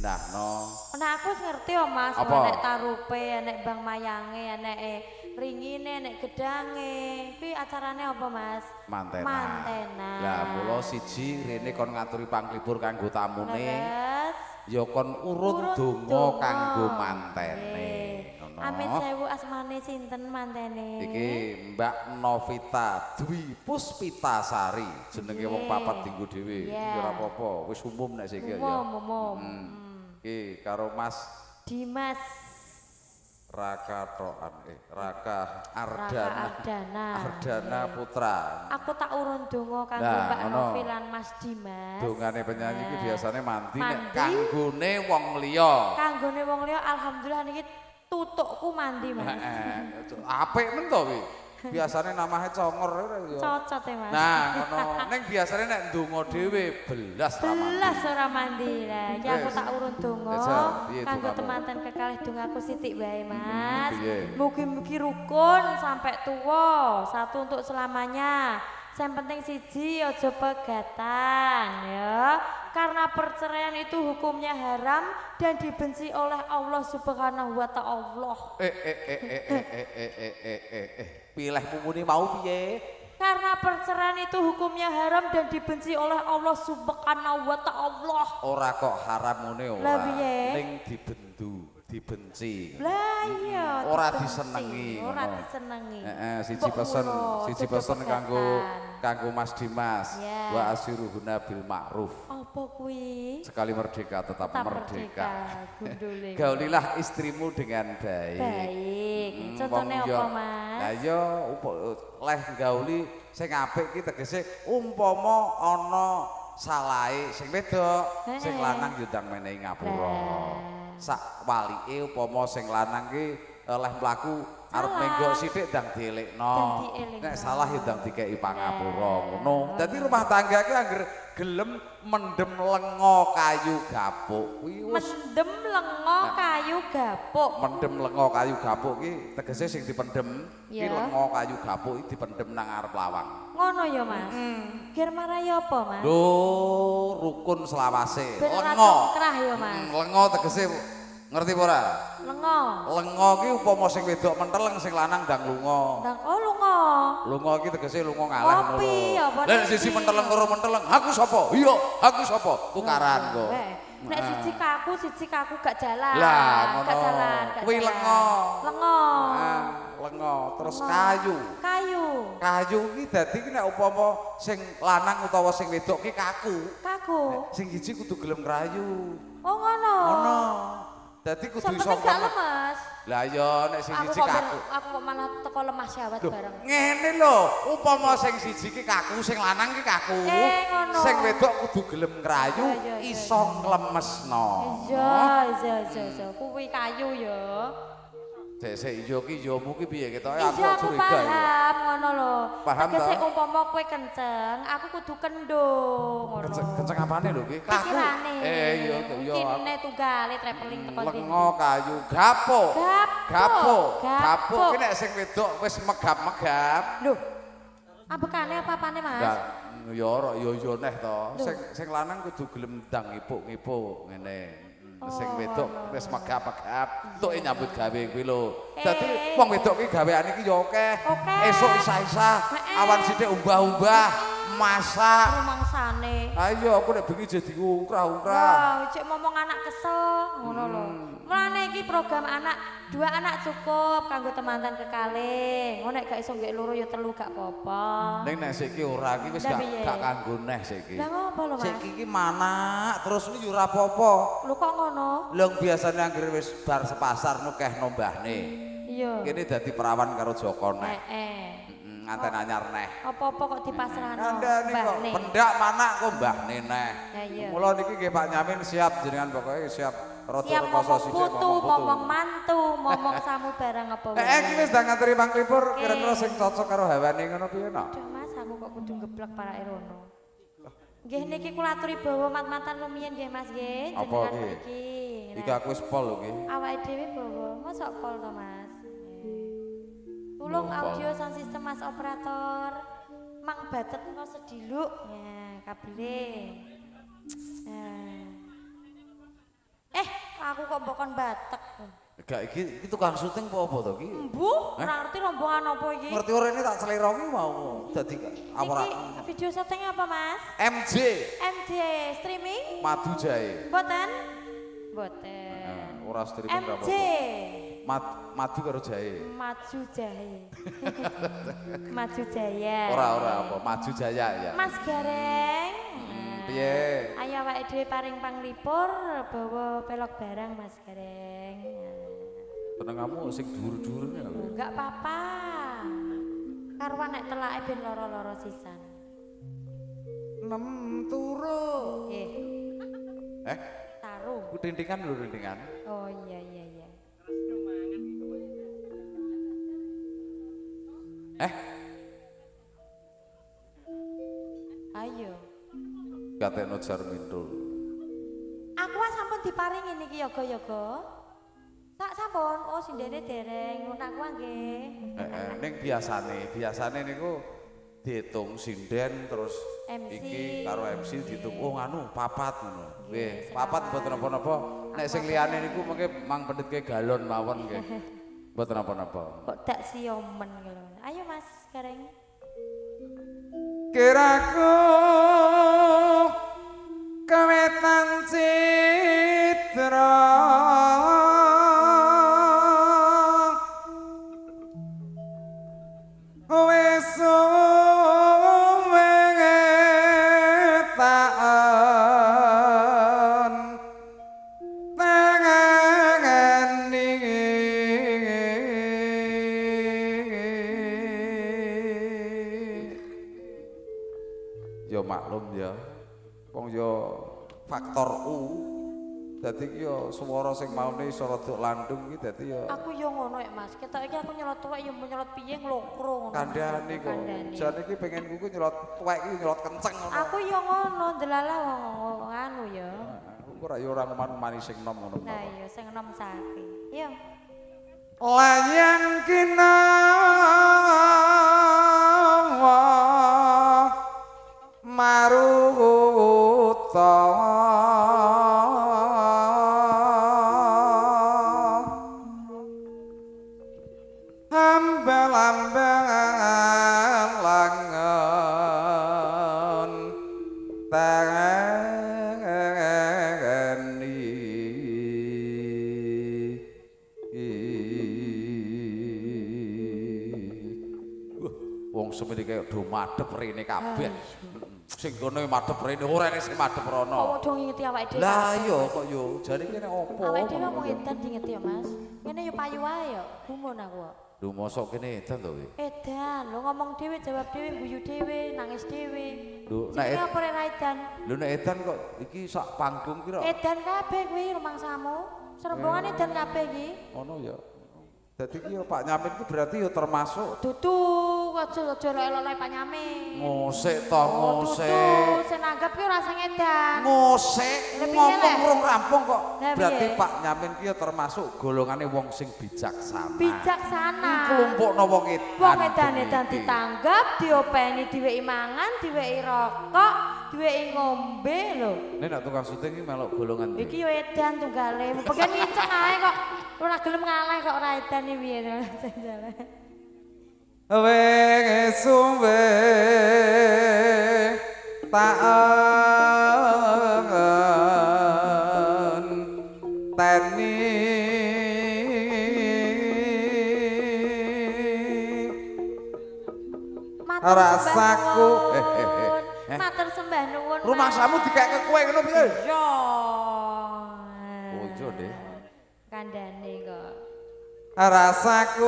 ndahno. Nah aku ngerti ya Mas, nek tarupe, nek bang mayange, nek ringine, nek gedange. Kuwi acarane apa Mas? Mantena. Mantena. Lah mula siji rene kon ngaturi panglipur kanggo tamune. Leres. Ya kon urut donga kanggo mantene. Amin sewu asmane sinten mantene? Iki Mbak Novita Dwi Puspitasari jenenge wong papat dinggo dhewe. Iki ora apa-apa, wis umum nek siki ya. Umum. Iki karo Mas Dimas Raka Ardana Putra. Aku tak urun donga kanggo Mbak Novi lan Mas Dimas. Dongane penyanyi iki biasane mandi nek kanggone wong liya. Kanggone wong liya alhamdulillah niki tutukku mandi Mas. Apik men to kuwi. Biasane namahe congor ya. Cocot ya Mas. Nah, ngono. Ning biasane nek ndonga dhewe belas ra mandi. Belas ora mandi lah. Ya aku tak urun donga kanggo temanten kekalih dongaku sithik wae Mas. Mugi-mugi rukun sampai tua, satu untuk selamanya. Yang penting siji aja pegatan ya. Karena perceraian itu hukumnya haram dan dibenci oleh Allah Subhanahu wa ta'ala. Pilihmu muni mau piye? Karena perceraian itu hukumnya haram dan dibenci oleh Allah Subhanahu wa ta'ala. Ora kok haram ngene ora. Lah piye? Ning dibendu, dibenci. Lah iya. Ora disenengi. Ora disenengi. Heeh, siji pesen kanggo Mas Dimas. Wa asiruhuna bil ma'ruf. Apa kuwi? Sekali merdeka tetap merdeka. Gundule. Gaulilah istrimu dengan baik. Baik. Contohnya apa Mas? Lah ya leh gauli sing apik ki tegese umpama ana salahe sing wedok, sing lanang yo ndang menehi ngapura. Sak walike upama sing lanang ki leh mlaku arep menggok sithik ndang dielekno. Nek salah yo ndang dikeki pangapura ngono. Dadi rumah tangga ki angger gelem mendem lengo kayu gapuk kuwi wis mendem lengo kayu gapuk. Mendem lengo kayu gapuk ki tegese sing dipendem ki lengo kayu gapuk iki dipendem nang arep lawang. Ngono ya Mas. Ger marai apa Mas? Lho rukun selawase. Lengo. Kerah ya Mas. Lengo tegese ngerti apa ora? Lengo. Lengo ki upama sing wedok menteleng sing lanang ndang lunga. Oh lunga. Lunga ki tegese lunga ngalah ngono. Lha nek siji menteleng karo menteleng, aku sapa? Iya, aku sapa? Tukaran kok. Nek siji kaku gak jalan. Lah ngono. Gak jalan. Kuwi lengo. Lengo. Lengo terus kayu. Kayu ki dadi ki nek upama sing lanang utawa sing wedok ki kaku. Sing siji kudu gelem ngrayu. Oh ngono. Ngono. Dadi kudu iso gak lemes. Lah ya nek sing siji kaku. Aku kok malah teko lemah syahwat bareng. Ngene lho, upama sing siji ki kaku, sing lanang ki kaku. Sing wedok kudu gelem ngrayu iso nglemesno. Iya. Kuwi kayu ya. Sik iya ki yomu ki piye ketoke aku curiga. Paham ngono lho. Paham ta? Sing umpama kowe kenceng, aku kudu kendung ngono. Kenceng apane lho ki? Kaku. Iya. Kene tunggale traveling teko ndi. Lengo kayu gapuk. Gapuk ki nek sing wedok wis megap-megap. Lho. Ambekane apa-apane Mas? Ya ora ya neh to. Sing lanang kudu gelem ndang ngipuk-ngipuk ngene. Sing wedok wis megap-megap entuke nyambut gawe kuwi lho. Dadi wong wedok ki gaweane iki ya akeh. Esuk isa-isa, awan sithik umbah-umbah, masak. Rumangsane. Ayo aku nek bengi jadi ungkrah-ungkrah. Wah, cek momong anak kesel ngono lho. Mulane iki program anak, 2 anak cukup kanggo temanten kekalih. Ngono nek gak iso nggih loro ya 3 gak apa-apa. Ning nek siki ora iki wis gak kanggo neh siki. Lah ngopo lho Mas? Siki iki manak terus iki ora apa-apa. Lho kok ngono? Lho biasane anggere wis bar sepasar nukehno mbahne. Iya. Kene dadi perawan karo Joko neh. Nganten anyar neh. Apa-apa kok dipasrahno mbahne. Pendak manak kok mbahne neh. Mula niki nggih Pak Nyamin siap jenengan pokoke siap rada rekoso sithik ngomong mantu, ngomong samu barang apa wae. Iki wis ndang ngaturi panglipur kira-kira sing cocok karo hawane ngono piye no? Aduh Mas, aku kok kudu geblek parake rono. Nggih niki kula aturi bawa mat-matan lumiyen nggih Mas nggih. Apa iki? Iki aku wis pol lho iki. Awake dhewe bawa, mosok pol to Mas. Tulung audio sound system Mas operator. Mang batet kok sediluk. Ya, kabele. Aku kok mbok kon batek. Gak iki tukang syuting apa to iki? Mbuh, ora ngerti rombongan apa iki. Ngerti ora ini tak selera iki mau dadi ora. Iki video syuting apa, Mas? MJ. MJ streaming? Madu jahe. Mboten? Mboten. Ora streaming ora MJ. apa. Madu karo jahe. Maju jahe. Maju jaya. Ora apa, maju jaya ya. Mas Gareng. Piye? Ayo awake dhewe paring panglipur bawa pelok barang Mas Gareng. Penengamu sing dhuwur-dhuwur ya. Enggak apa-apa. Karuan nek telake ben loro-loro sisan. 6 turu. Taruh. Ku tintingan lho tintingan. Oh iya. Ayo. Katekno Jarmintul. Aku sampun diparingi niki yoga-yoga. Tak sampun. Oh sindene dereng ngono aku nggih. Ning biasane niku diitung sinden terus MC. Iki karo MC diitung papat ngono. Nggih, papat mboten napa-napa. Nek sing liyane niku mengke mang pendhetke galon mawon nggih. Mboten napa-napa. Kok dak siomen lho. Ayo Mas Gareng. Kiraku kawetan citra wis wengetan tangani ya maklum ya wong ya faktor U dadi ki ya swara sing maune iso rada landung iki dadi ya aku yo ngono Mas ketok iki aku nyelot tuwek yo nyelot piye nglokro ngono kandhane kok jane iki pengen kuku nyelot tuwek iki nyelot kenceng ngono aku yo ngono delalah wong anu ya aku ora yo ora ngomani sing nom ngono nah iya sing nom sapi yo layang kinawa maruta ambal-ambal langon tangani wong semene kaya do madhep rene kabeh sing kono madhep rene ora nek sing madhep rono kok do ngingeti awake dhewe lah iya kok yo jare kene opo awake dhewe mung edan dingeti ya Mas ngene yo payu wae yo gumun aku kok lho mosok kene edan to kowe edan lho ngomong dhewe jawab dhewe guyu dhewe nangis dhewe lho nek apa rek edan lho nek edan kok iki sak panggung kira edan kabeh kuwi rumangsamu serombongan edan kabeh iki ono ya dadi ki Pak Nyamin ki berarti ya termasuk dudu aja elok-elok Pak Nyamin ngosek to ngosek dudu sing nanggep ki ora sing edan ngosek ngomong rung rampung kok Lah, berarti piye? Pak Nyamin ki ya termasuk golongane wong sing bijaksana bijaksana nglumpukno wong edan wong edan-edan ditanggap diopeni diweki mangan diweki rokok diweki ngombe lho nek tukang syuting ki melok golongan iki yo edan tunggale bagian ngiceng ae kok ora gelem ngalah kok ora edan iki piye wes suwe taen teni rasaku matur sembah nuwun rumahsamu dikeke kowe ngono piye yo ojo deh kandhane kok rasaku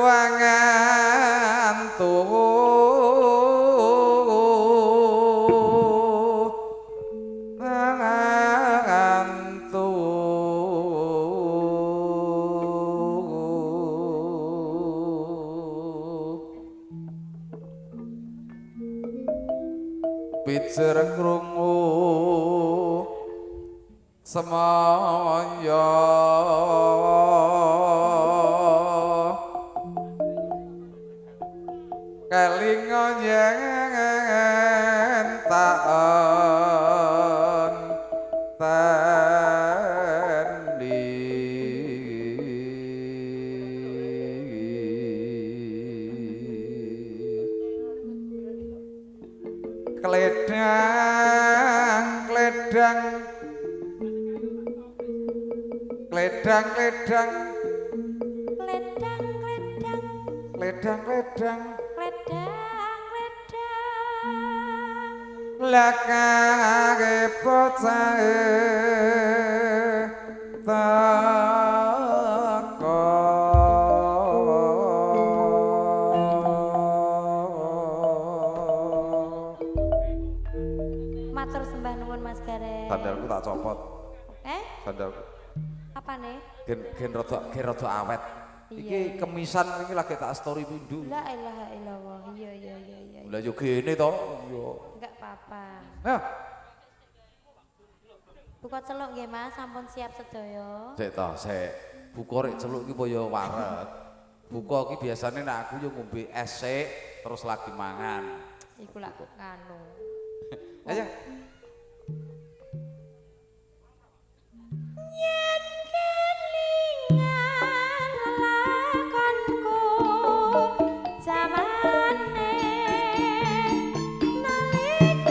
pijer krungu semaya kelinga yen taen tendi Kledang kledang Kledang kledang kledang kledang kledang kledang lakake pocahe teko matur sembah nuwun Mas Gareng. sandalku tak copot sandalku apa nih gen rada awet iki kemisan iki lagi tak story pindu la ilaha illallah iya lah yo gene to yo enggak apa-apa ya buka celuk nggih Mas sampun siap sedaya sik to sik buka rek celuk iki kaya wareg buka iki biasane nek aku yo ngombe es sik terus lagi mangan iku lak nganu ayo yen kelingan lakonku zamane nalika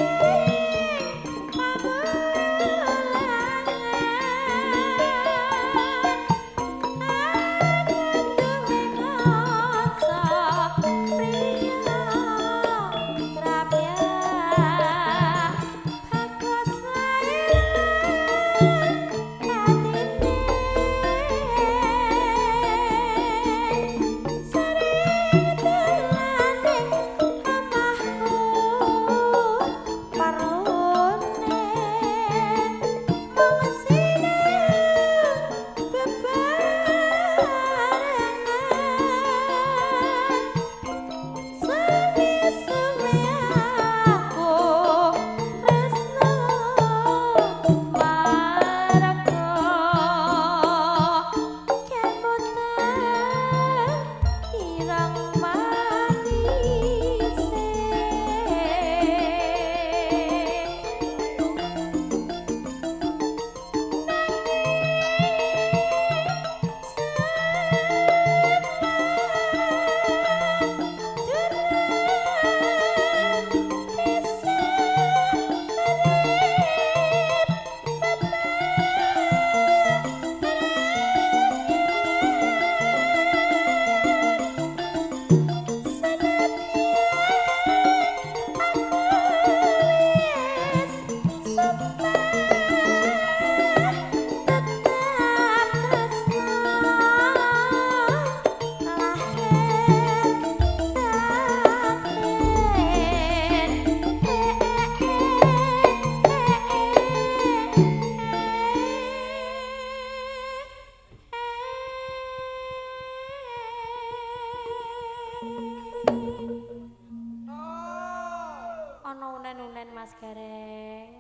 unen-unen Mas Gareng.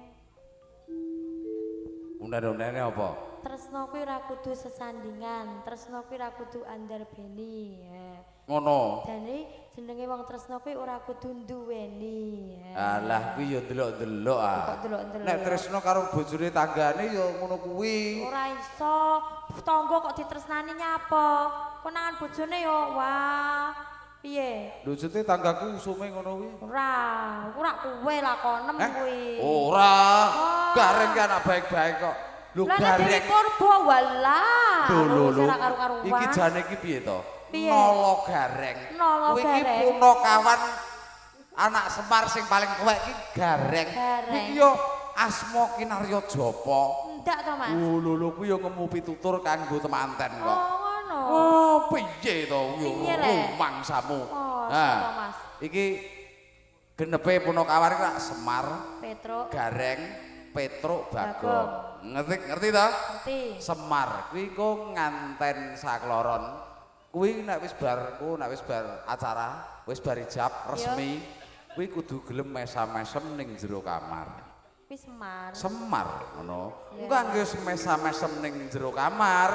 Unen-unene apa? Tresno kuwi ora kudu sesandingan, tresno kuwi ora kudu andarbeni. Ngono. Dene jenenge wong tresno kuwi ora kudu duweni. Alah kuwi ya delok-delok ah. Kok delok-delok. Nek tresno karo bojone tanggane ya ngono kuwi. Ora iso. Tangga kok ditresnani nyapa? Konangan bojone yo wah. Piye? Lho jete tanggaku usume ngono kuwi. Ora kuwe lakonem kuwi. Ora. Gareng ki anak baik-baik kok. Lho gareng. Korbo walah. Lho. Karu-karuan. Iki jane iki piye to? Piye? Nolo gareng. Nolo Kuwi iki gareng. puno kawan anak Semar sing paling tuwek iki gareng. Iki yo asma Kinarya Japa. Ndak to, Mas? Lho kuwi yo ngemu pitutur kanggo temanten kok. Oh, ngono. Oh, piye to yo mangsamu. Oh, Nah, Mas. iki genepe Punakawan iki lak Semar, Petruk, Gareng, Petruk, Bagong. Ngerti to? Ngerti. Semar kuwi ku nganten sakloron. Kuwi nek wis bar acara, wis bar ijab resmi, kuwi kudu gelem mesam-mesem ning jero kamar. Kuwi Semar. Semar ngono. Engko anggo mesam-mesem ning jero kamar,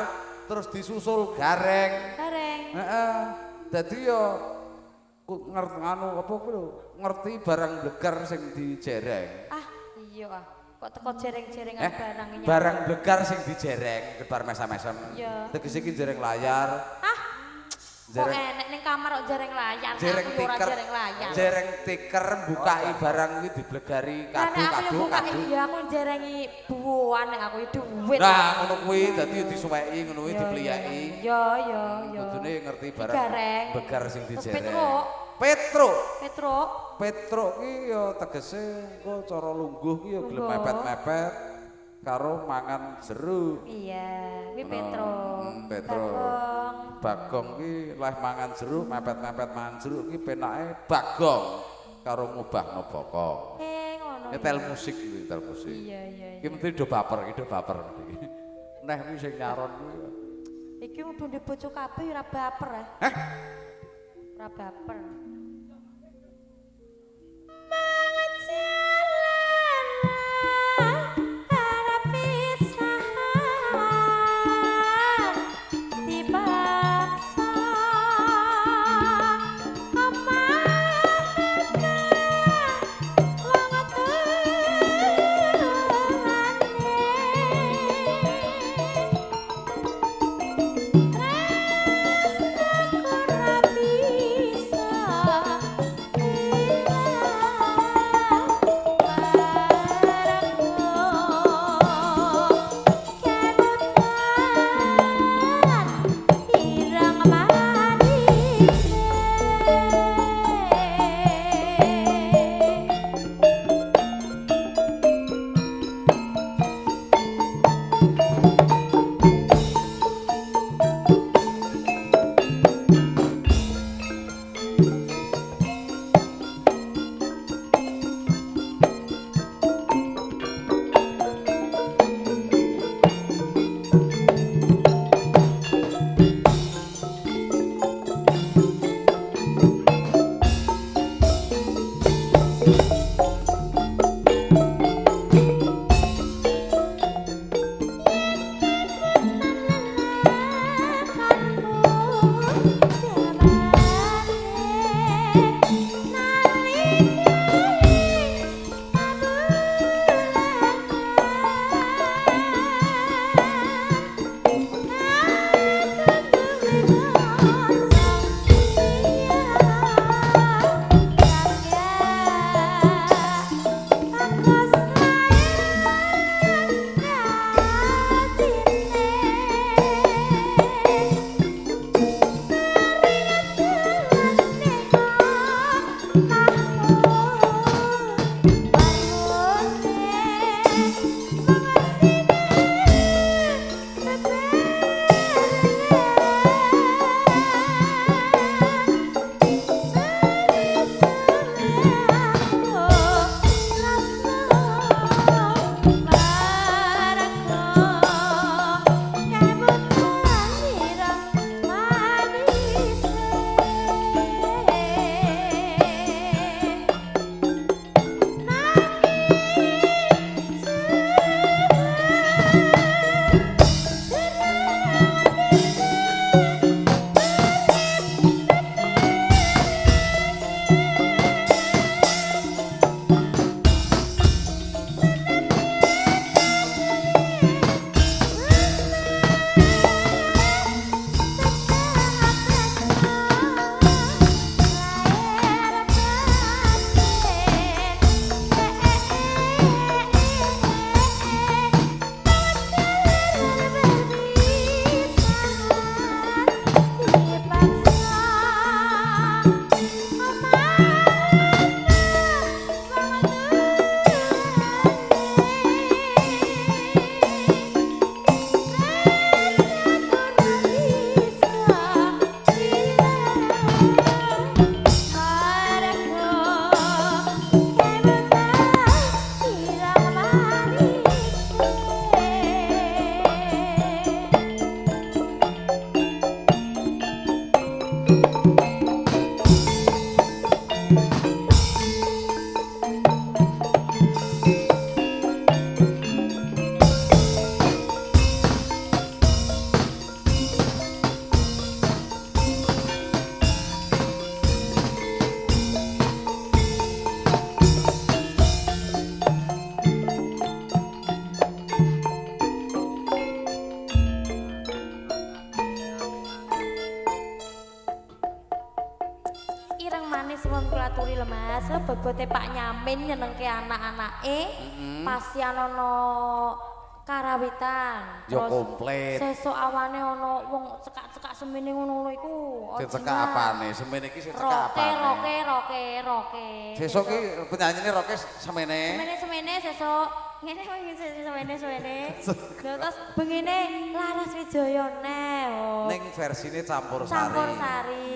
terus disusul Gareng. Gareng. Heeh. Dadi yo ngerti anu apa kuwi lho, ngerti barang blegar sing dijereng. Ah, iya ah. Kok teko jereng-jerengan barang iki. Barang blegar sing dijereng kebar mesam-mesem. Iya. Tegese iki jereng layar. Ah. Kok enek ning kamar kok jareng layar. Jereng tiker. Jereng tiker bukai barang kuwi diblegari kado-kado. Ya aku jerengi buwan nek aku duwit. Nah, ngono kuwi dadi disuweki ngono kuwi dipliyaki. Iya. Kudune ngerti barang begar sing dijereng. Petruk ki ya tegese engko cara lungguh ki ya gelem mepet-mepet karo mangan jeruk. Iya, kuwi Petruk. Bagong ki leh mangan jeruk, mepet-mepet mangan jeruk ki penake bagong karo ngubahno baka. Ngono. Tel musik kuwi, tel musik. Iya. Iki mesti do baper iki. Neh kuwi sing nyaron kuwi. Iki kudu ndek bojo kabeh ora baper ya. Ora baper. Bisa Mas, bobote Pak Nyamin nyenengke anak-anake. Pasian ono karawitan. Yo komplit. Sesuk awane ono wong cekak-cekak semene ngono iku. Cekak apane? Semene iki sing cekak apane? Roke. Sesuk ki penyanyine roke semene. Semene sesuk. Ngene semene. Terus bengine Laras Wijaya neh. Ning versine campur sari. Campur sari.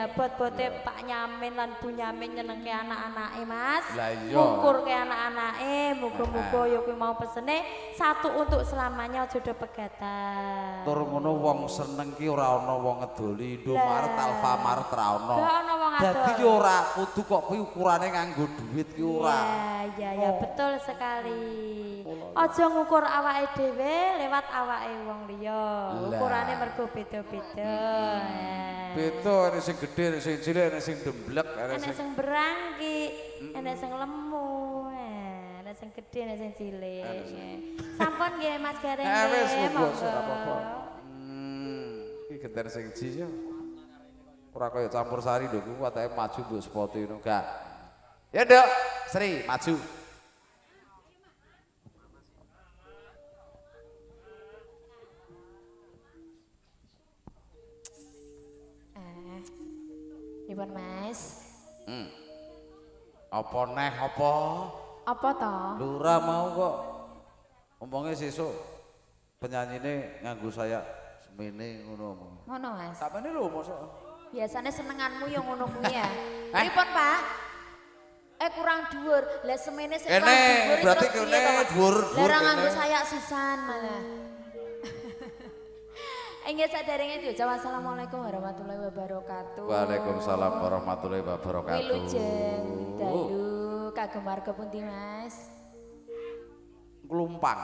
Bot-bote Pak Nyamin lan Bu Nyamin nyenengke anak-anake, Mas. Lah iya. Ngukurke anak-anake, muga-muga ya kuwi mau pesene satu untuk selamanya aja do pegatan. Tur ngono wong seneng ki ora ana wong ngedoli Indomaret, Alfamart ra ono. Gak ono wong adol. Dadi yo ora kudu kok kuwi ukurane nganggo duit ki ora. Ya, betul sekali. Aja ngukur awake dhewe lewat awake wong liya. Ukurane mergo beda-beda. Beda ana sing gedhe, ana sing cilik, ana sing demblek, ana sing berangki, ana sing lemu, ana sing gedhe, ana sing cilik. Sampun nggih Mas Gareng. Wis monggo ora apa-apa. Iki genter sing ji yo. Ora kaya campur sari lho, kuwi watake maju mbok spote ngono gak. Ya, Nduk. Sri, maju. Nipun Mas. Apa neh apa? Apa to? Lurah mau kok. Omongnya sesuk penyanyine nganggo saya semene ngono. Ngono Mas. Samene lho mosok. Biasane senenganmu ya ngono kuwi ya. Pripun Pak? Kurang dhuwur. Lah semene sing kurang dhuwur berarti kene dhuwur. Lah ora nganggo sayak sisan malah. Inggih saderenge diucap assalamualaikum warahmatullahi wabarakatuh. Waalaikumsalam warahmatullahi wabarakatuh. Wilujeng dalu kagem warga pundi Mas? Klumpang.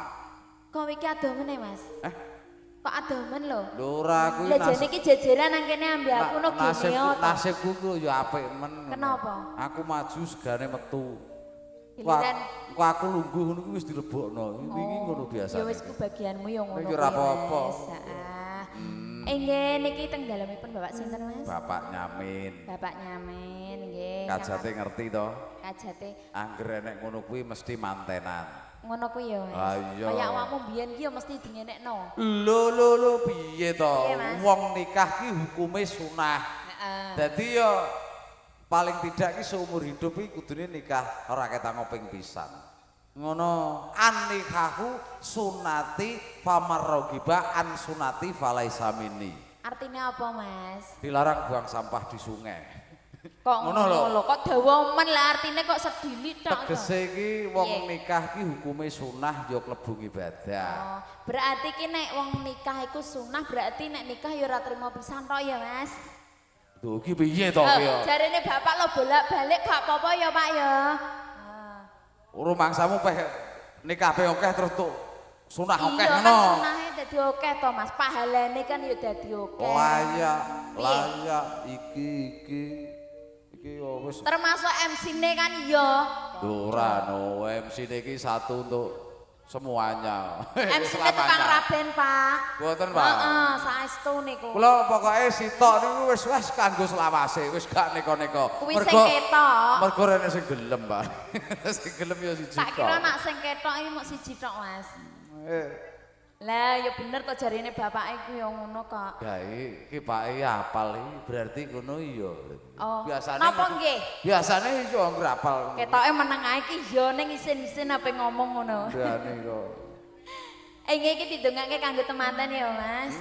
Kok iki adomen e Mas? Kok adomen lho? Lho ora kuwi Lah jane iki jejeran nang kene ambe aku no gene nasibku ku ya apik men. Kenapa? Aku maju segane metu. Giliran kok aku lungguh ngono kuwi wis dilebokno. Iki ngono biasa. Ya wis ku bagianmu ya ngono. Iki ora apa-apa. Nggih niki teng dalemipun Bapak sinten Mas? Bapak Nyamin. Bapak Nyamin nggih. Kajate ngerti to? Kajate. Angger enek ngono kuwi mesti mantenan. Ngono kuwi ya Mas. Ah iya. Kaya awakmu biyen ki ya mesti dingenekno. Lho piye to? Wong nikah ki hukume sunah. Heeh. Dadi ya paling tidak ki seumur hidup iki kudune nikah ora ketang ping pisan. Ngono annikahu sunati famarrogiba an sunati falaisa minni. Artinya apa Mas? Dilarang buang sampah di sungai. Kok ngono lho, kok dawa men lah artine kok sedili tok. Tegese iki wong nikah ki hukume sunah ya klebu ibadah. Oh, berarti ki nek wong nikah iku sunah berarti nek nikah ya ora trimo pisan tok ya Mas. Lho iki piye to ya? Jarene bapak lo bolak-balik gak apa-apa ya Pak ya. Rumangsamu peh nikah pe akeh terus tuh sunah akeh Iya ngono. kan sunahe dadi akeh to Mas, pahalane kan ya dadi akeh. Layak iki ya wis. Termasuk MC-ne kan ya. Ora no, MC-ne iki satu untuk semuanya. MC-ne tukang raben, Pak. Mboten, Pak. Heeh, saestu niku. Kula pokoke sitok niku wis kanggo selawase, wis gak neko-neko. Kuwi sing ketok. Mergo rene sing gelem, Pak. Sing gelem ya siji tok. Tak kira nak sing ketok iki mung siji tok, Mas. Lah ya bener to jarine bapake ku ya ngono kok. Ya iki Pake apal iki berarti ngono iya. Oh. Biasane napa nggih? Biasane iso anggere apal. Ketoke meneng ae iki ya ning isin-isin ape ngomong ngono. Berani kok. Nggih iki didongake kanggo temanten ya, Mas.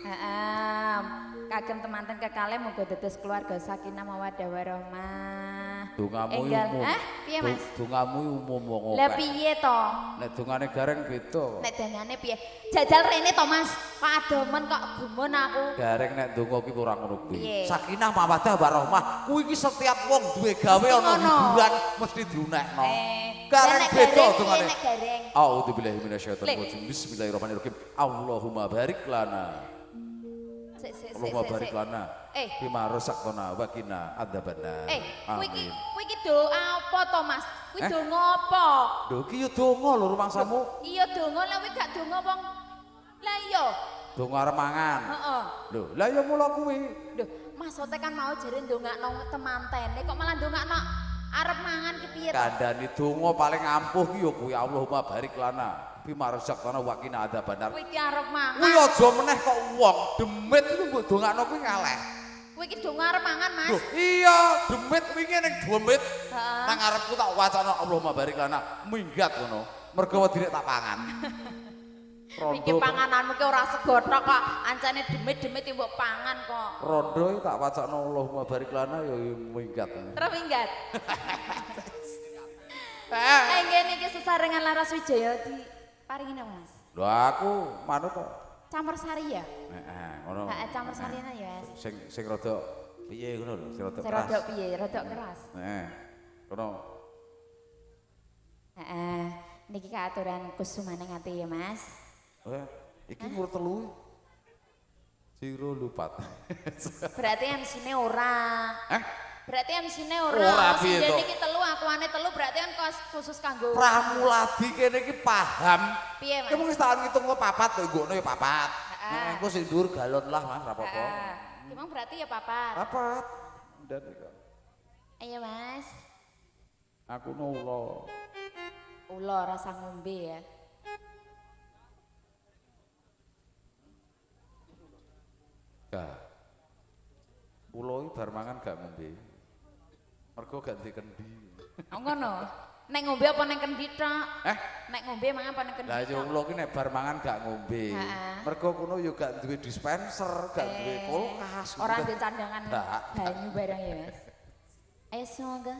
Heeh. Kagem temanten kekalih muga dados keluarga sakinah mawaddah warahmah. Dongamu umum. Piye Mas? Dongamu umum wong akeh. Lah piye to? Nek dongane gareng beda. Nek dongane piye? Jajal rene to Mas. Kok adomen kok gumun aku. Gareng nek donga ki ora ngono kuwi. Piye? Sakinah mawaddah warahmah kuwi iki setiap wong duwe gawe ana hiburan mesti diunekno. Gareng beda dongane. Nek gareng. A'udzubillahi minasyaitonir rajim. Bismillahirrahmanirrahim. Allahumma barik lana. Allahumma barik lana. Bima razaqtana wa qina adzabannar. Kuwi iki doa apa to Mas? Kuwi donga apa? Lho iki ya donga lho rumangsamu. Iya donga lah kuwi gak donga wong. Lah iya. Donga arep mangan. Heeh. Lho, lah ya mula kuwi. Lho, maksude kan mau jare ndongakno temantene kok malah ndongakno Arep mangan ki piye to? Kandhani donga paling ampuh ki ya kuwi Allahumma barik lana bima razaqtana wa qina adzabannar. Kowe iki arep mangan. Kuwi aja meneh kok wong demit iku mbok dongakno kuwi ngaleh. Kowe iki donga arep mangan, Mas. Loh, iya, demit wingi ning demit. Heeh. Nang arepku tak wacana Allahumma barik lana minggat ngono. Mergo direk tak pangan. Iki pangananmu ki ora segothok kok, ancane demit-demit mbok pangan kok. Rondo iki tak wacana Allahumma barik lana ya minggat. Terus minggat. Ngene iki sesarengan Laras Wijaya di paringin apa, Mas? Lho aku manut kok. Campur sari ya? Heeh, ngono. Heeh, campur sarine ya, Mas. Sing rada piye ngono lho, sing rada keras. Rodok piye? Rodok keras. Heeh. Ngono. Heeh. Niki kaaturan kusumane ngati ya, Mas. Iki umur 3. Siro lupat. Berarti MC-ne ora. Berarti MC-ne ora. Ora piye to? Dene iki 3, akuane 3 berarti kan khusus kanggo Pramuladi kene iki paham. piye, Mas? Ki mung wis tak ngitung kok 4 kok nggono ya 4. Heeh. Engko sing dhuwur galon lah Mas, ora apa-apa. Heeh. Emang berarti ya papat. 4. Dan iki. Ayo, Mas. Aku nulo. Ula rasa ngombe ya. Gak. Ulo iki bar mangan gak ngombe. Mergo gak ndek kendi. Oh ngono. Nek ngombe apa ning kendi tok? Nek ngombe mangan apa ning kendi Lah ya tok? ulo ki nek bar mangan gak ngombe. Heeh. Mergo kuno ya gak duwe dispenser, gak duwe kulkas. Ora duwe candangan Nggak. banyu barang ya, Mas. Ayo semoga.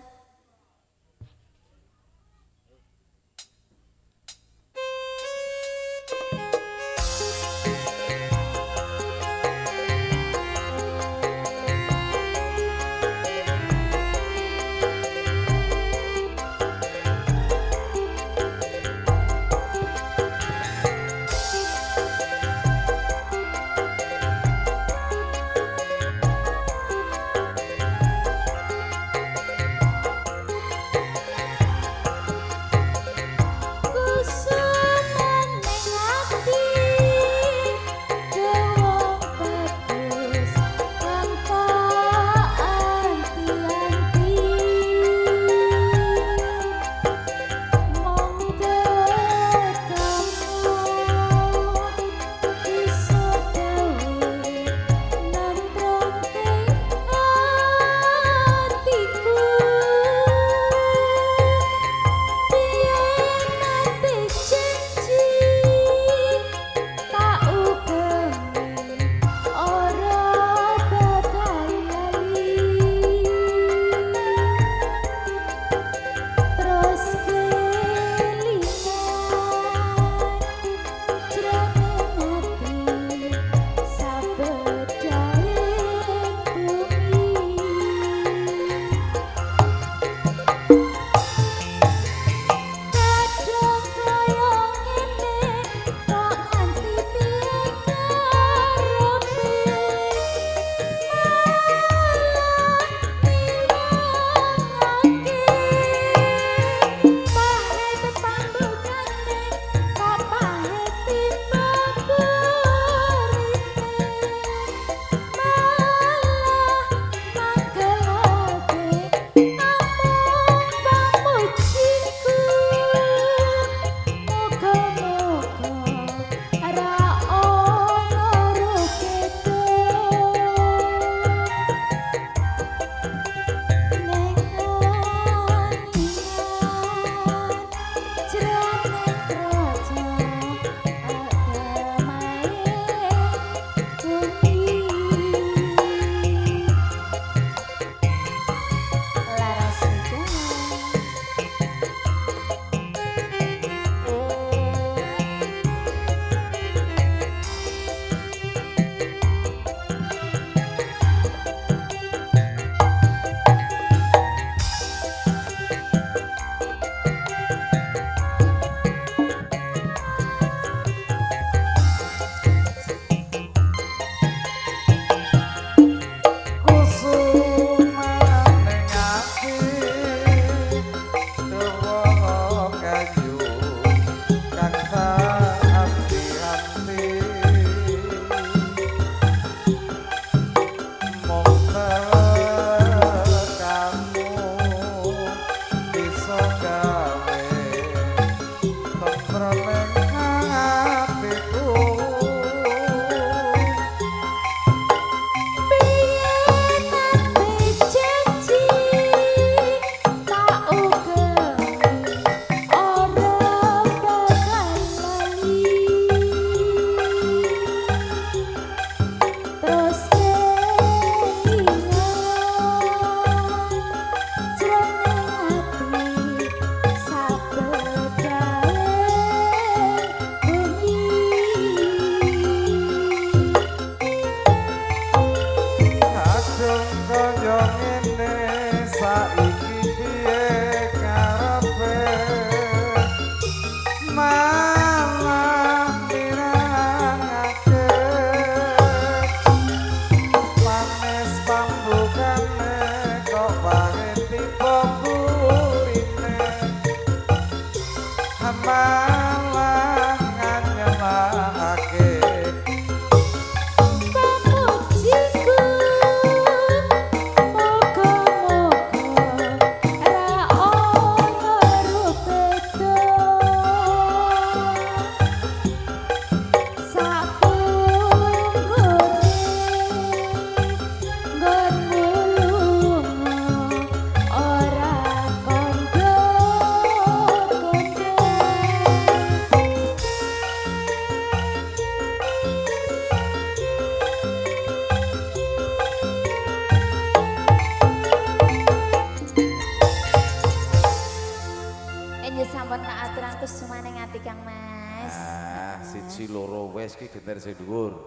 wis iki genter sing dhuwur.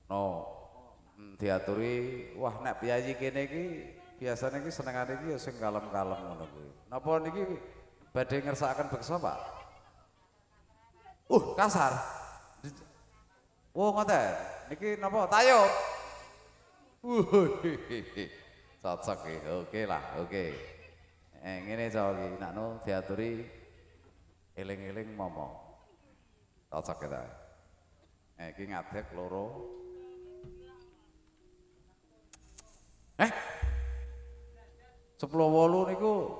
No. Diaturi, wah nek piyayi kene iki biasane iki senengane iki ya sing kalem-kalem ngono kuwi. Napa niki badhe ngersakaken beksa, Pak? Kasar. Ngoten. Niki napa tayub? Cocok iki. Oke lah, oke. Ngene cowok iki nek diaturi eling-eling momong. Cocok ta. Iki ngadeg loro. Sepuluh wolu niku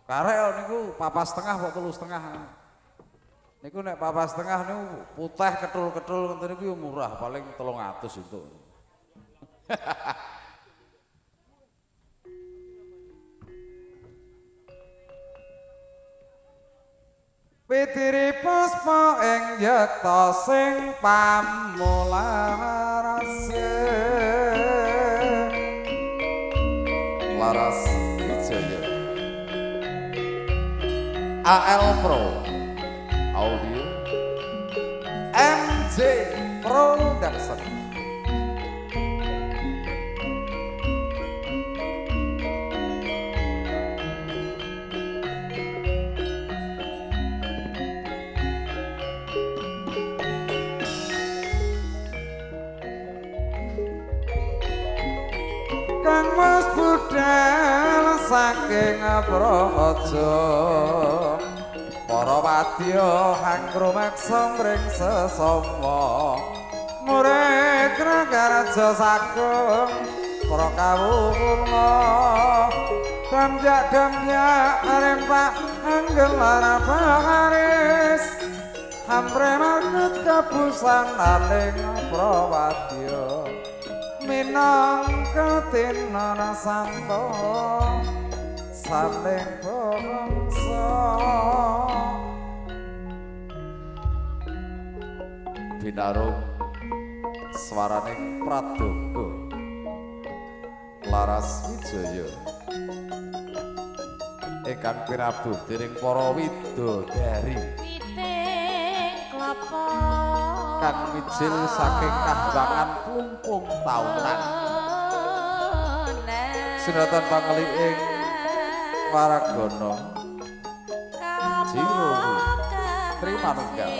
karek niku 4,5 kok 3,5. Niku nek 4,5 niku putih ketul-ketul ngoten niku yo murah, paling 300 itu. Pitiri puspa ing yekta sing pamularase Laras Wijaya AL Pro Audio MJ Production Kang mas budal saking praja para wadya hangkrumaksa mring sesama murid Ragaraja Sagung para kawula damjak arempak anggelar baharis hampre market kabusananing prawadya minangka tinana santo saling bangsa binarung swaraning Pradonga Laras Wijaya ingkang pinabuh dening para widodari kang mijil saking kahwangan plumpung taunan sinatan pangeliing waragana jiro terima nunggal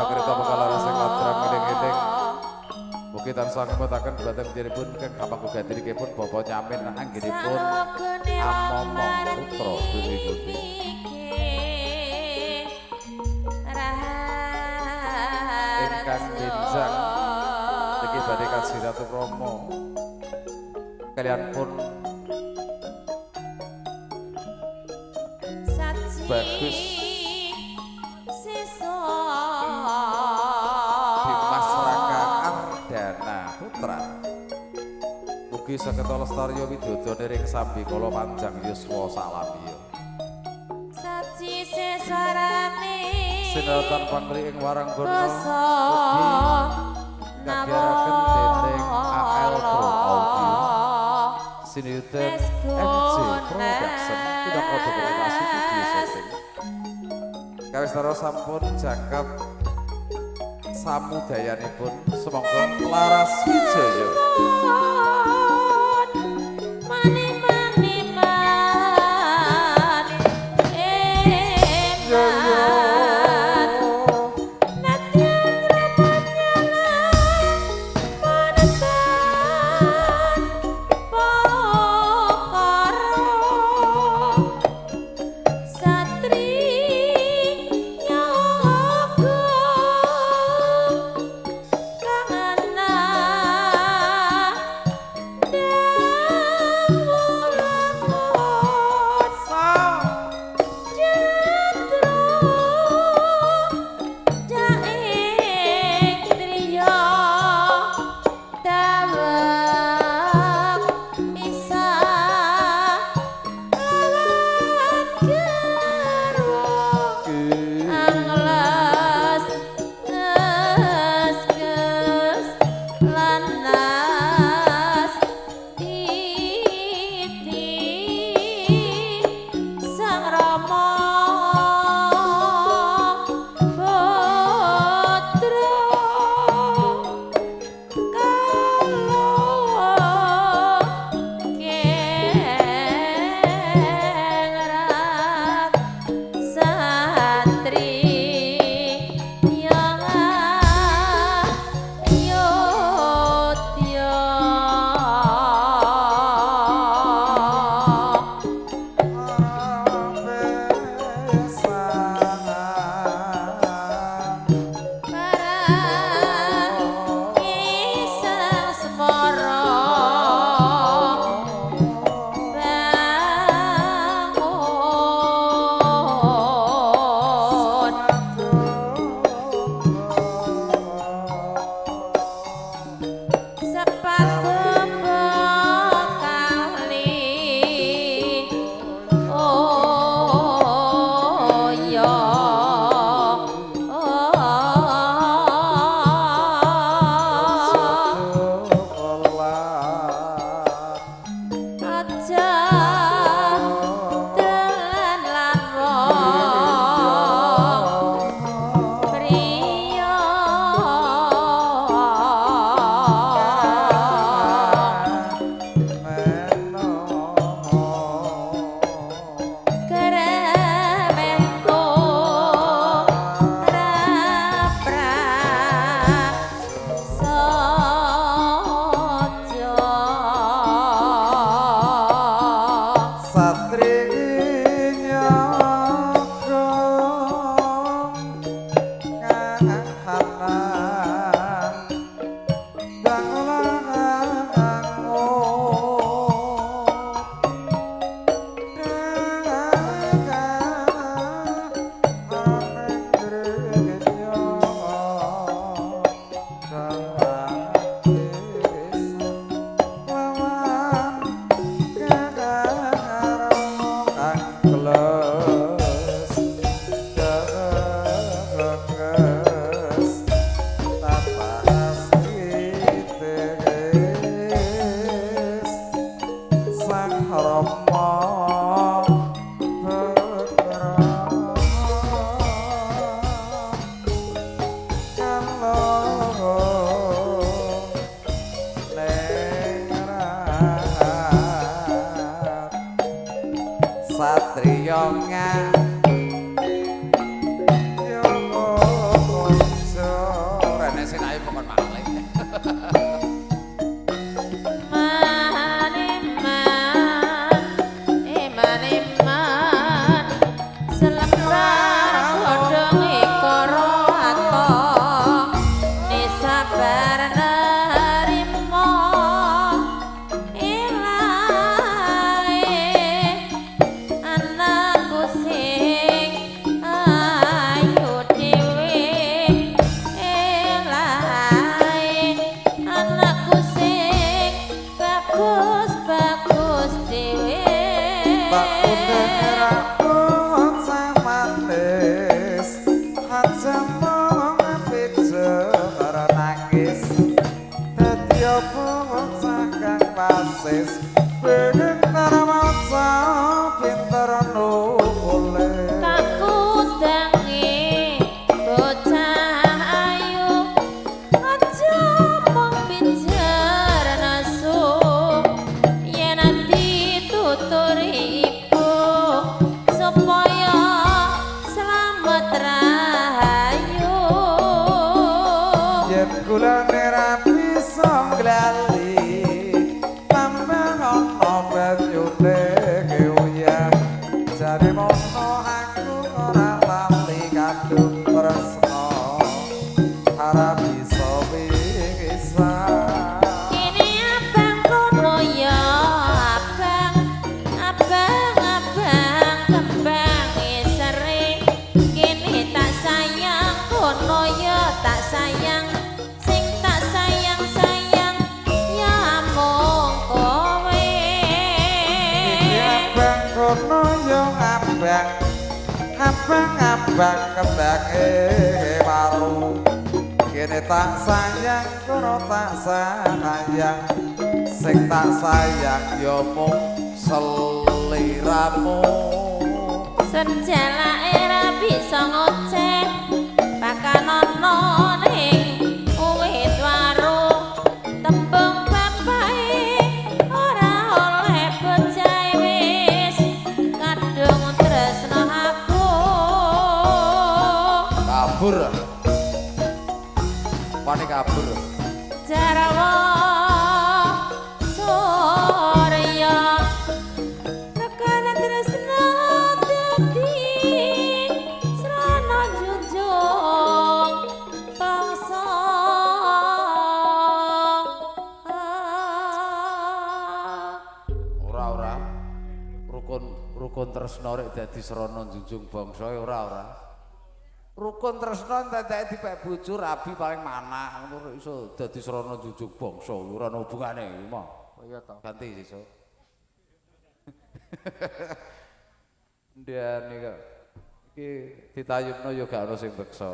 Hakrita pengalaran sing ladrang ngeling-eling mugi tansah ngemutaken dhumateng jenipun kang gampang gugatiripun Bapak Nyamin anggenipun amomong putra Dewi ingkang benjang niki badhe kasiratu Rama kaliyan pun bagus Dimas Raka Ardana putra mugi saged lestari widodane ring sambi kala panjang yuswa salamiya saji sesarane sinatan pangri ing waranggana mugi kagiyaraken dening AL Pro Audio sinuten MJ Production tidak komunikasi video setting kawistara sampun jangkep samudayanipun semangga Laras Wijaya iso glali tambah ana banyune kewuyan jare mono aku ora lali kadung tresno harap bisa pisan kene abang kono ya abang kembang sering kene tak sayang kono ya tak sayang sing tak sayang ya mung kowe abang kono yo abang kembang baru kene tak sayang kono tak sayang sing tak sayang yo mung seliramu senjalake ra bisa ngoceh bakal ana ning wit warung tembung bapae ora oleh bocahe wis kadung tresno aku kabur panik kabur Jarawa Surya Rekana tresna dadi srana junjung bangsa ora rukun tresna rek dadi srana junjung bangsa ora rukun tresna dadake dipek bojo rabi paling manah ngono iso dadi srana junjung bangsa ora ana hubungane iki mah iya to ganti iso ndane kok iki ditayubno ya gak ono sing beksa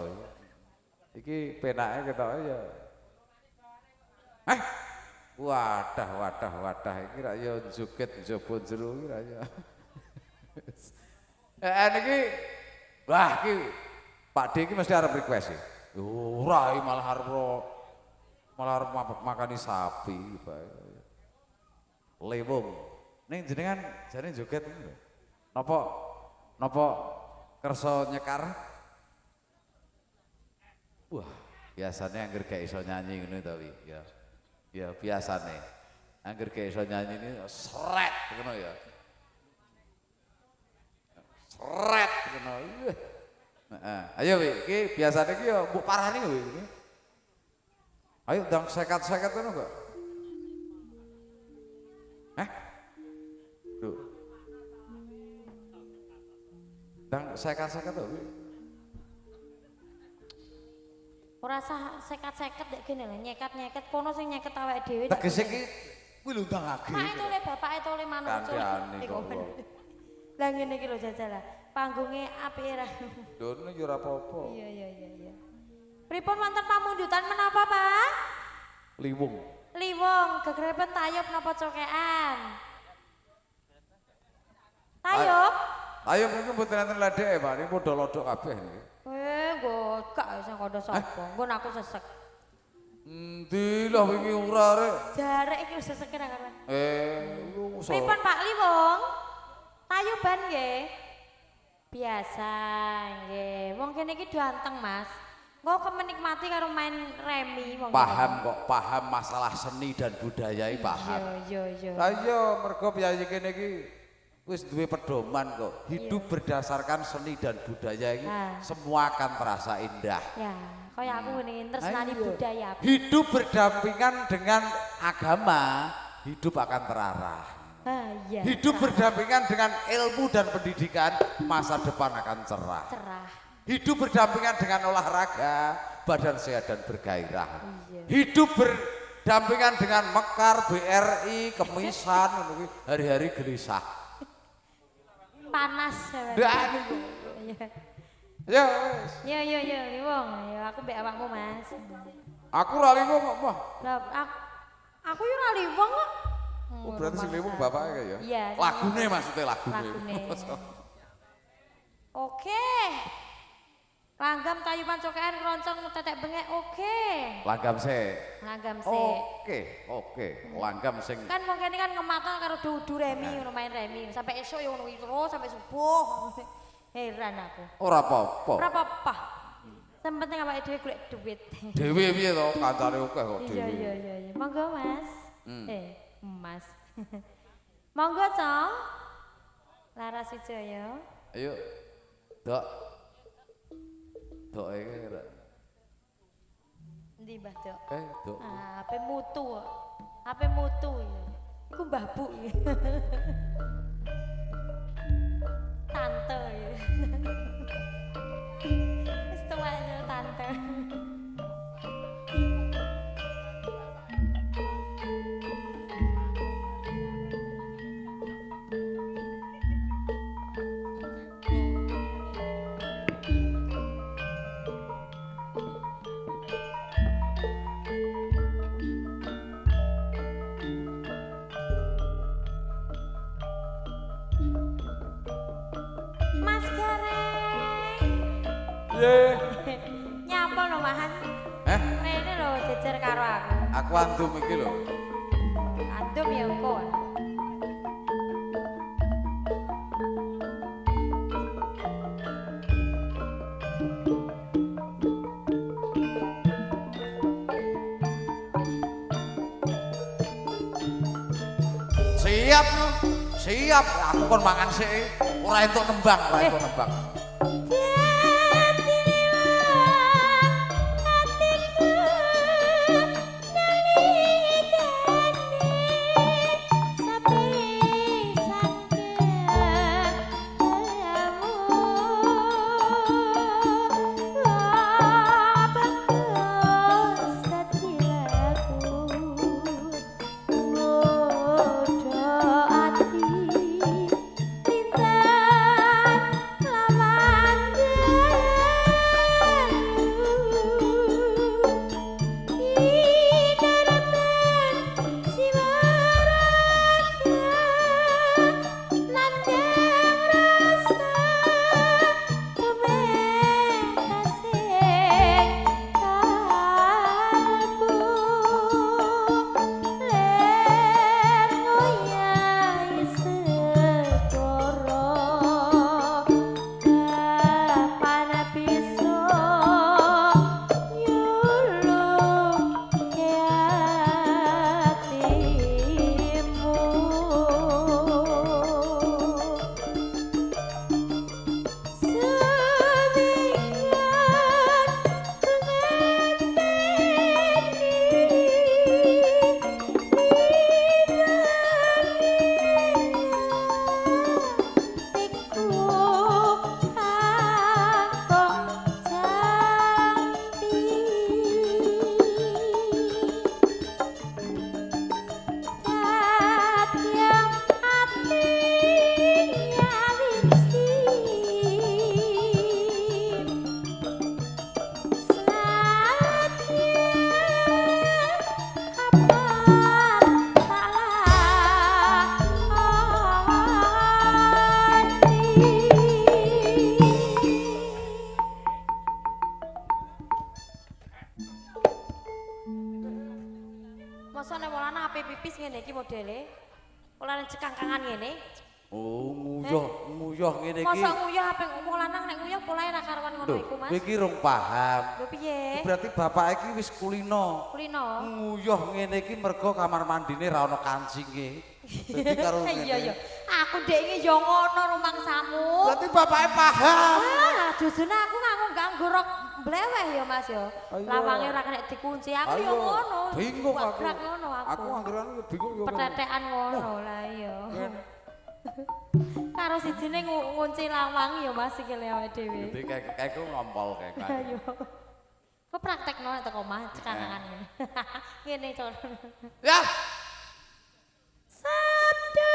iki penake ketoke ya wadah iki ra ya joget njaba jero iki ra ya niki wah iki Pak D iki mesti arep request iki ora malah arep makani sapi bae lewung ning jenengan jane joget napa kersa nyekar wah biasanya angger gak iso nyanyi ngono to wi ya biasane angger gak iso nyanyi ini sret ngono ya sret ngono ayo wi iki biasane iki ya mbok parani wi ayo ndang seket-seket ngono kok Duh. Ndang seket-seket to wi ora sah seket-seket dek kene lho nyeket-nyeket kono sing nyeket awake dhewe tegese iki kuwi lho ndangake mak itu le bapake to le manungsa lah ngene iki lho jajal panggunge apik ra dono yo ora apa-apa iya pripun wonten pamundutan menapa Pak liwung gegrepen tayub napa cokean tayub iki mboten enten ledeke Pak niki padha lodok kabeh niki nggo gak sing kandha sapa nggon aku sesek endi lah wingi ora rek jarek iki wis sesek ra kapan iku pripun Pak Liwung tayuban nggih biasa nggih wong kene iki ganteng Mas kok kemenikmati karo main remi wong paham masalah seni dan budaya iki paham iya ayo mergo piyayi kene iki wis duwe pedoman kok hidup berdasarkan seni dan budaya ini semua akan terasa indah ya kaya aku ngene tresnani budaya hidup berdampingan dengan agama hidup akan terarah hidup berdampingan dengan ilmu dan pendidikan masa depan akan cerah hidup berdampingan dengan olahraga badan sehat dan bergairah hidup berdampingan dengan mekar BRI kemisan hari-hari gelisah panas ya Liwung ya aku mbek awakmu Mas aku ora liwung kok mah aku yo ora liwung kok berarti si liwung bapaknya ya iya lagune maksudnya lagune oke langgam tayuban cokean keroncong tetek bengek oke langgam sik oke langgam sing kan wong kene kan ngematno karo du remi ngono main remi sampai esuk yo ngono terus sampai subuh heran aku ora apa-apa Sing penting awake dhewe golek duit. Dhewe piye to kancane akeh kok dhewe. Iya. Monggo Mas. Mas. Monggo, Cong. Laras Wijaya. Ayo. Dok. Dok iki kira. Endi Mbah Dok? Dok. HP mutu kok. HP mutu ya. Iku Mbah Bu. Tante ya. Wis tuwa ya tante. Mas Gareng. Ye. Nyapa lho Mas? Rene lho jejer karo aku. Aku andum iki lho. Andum ya engko. Siap no. Siap. Aku kon mangan sik. Ora entuk nembang, ora entuk nembang. Masa nek wong lanang ape pipis ngene iki modele. Ora cekangkangan ngene. Oh, nguyah ngene iki. Masa nguyah ape wong lanang nek nguyah polahe ra karuan ngono iku, Mas. Kowe iki rung paham. Lho piye? Berarti bapak iki wis kulino. Kulino. Nguyah ngene iki mergo kamar mandine ra ono kancinge. Dadi karo ngene. Iya. Aku ndek iki ya ngono rumangsamu. Berarti bapake paham. Ah, dudune aku nganggo rok bleweh ya Mas ya. Lawange ora kena dikunci. Aku ya ngono. Bingung aku. Ngono aku. Aku anggaran bingung yo. Petetekan ngono lah iya. Karo sijine ngunci lawang ya Mas iki le awake dhewe. Dadi kayak ngompol kayak. Ayo. Kok praktekno nek teko omah cekangan ngene. Ngene con. Ya. Sabda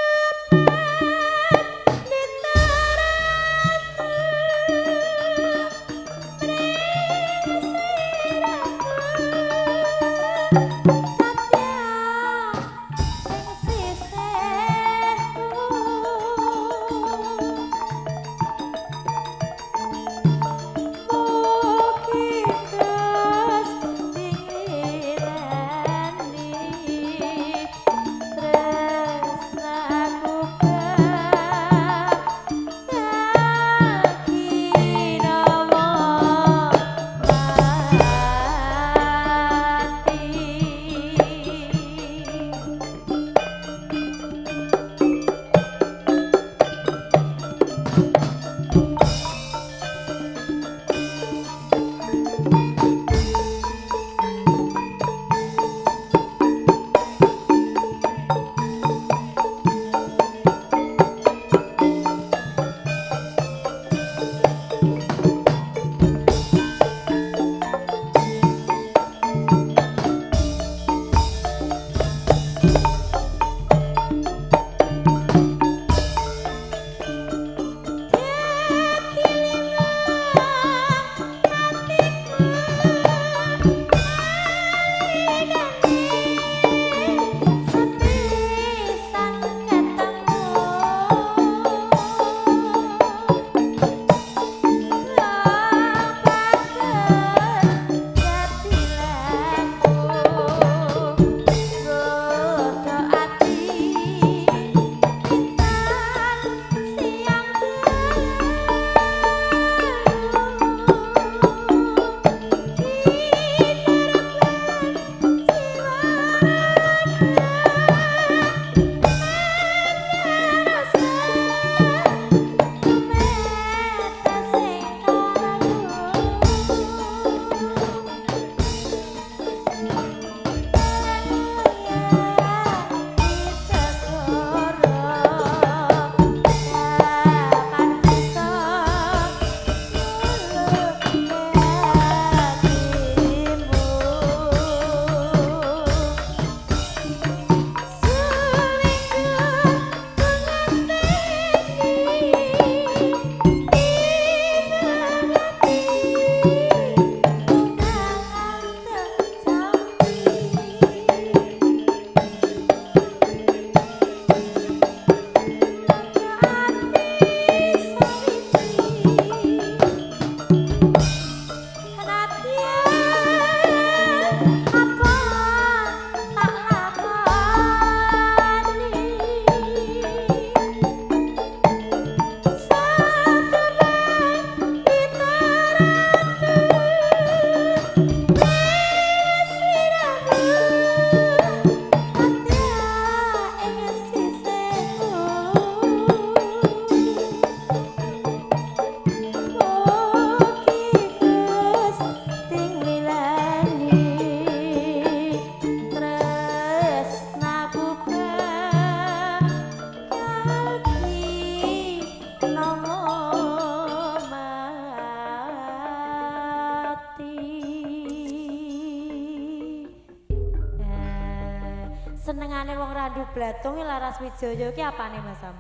senengane wong randu blatung Laras Wijaya ki apane Mas Sam?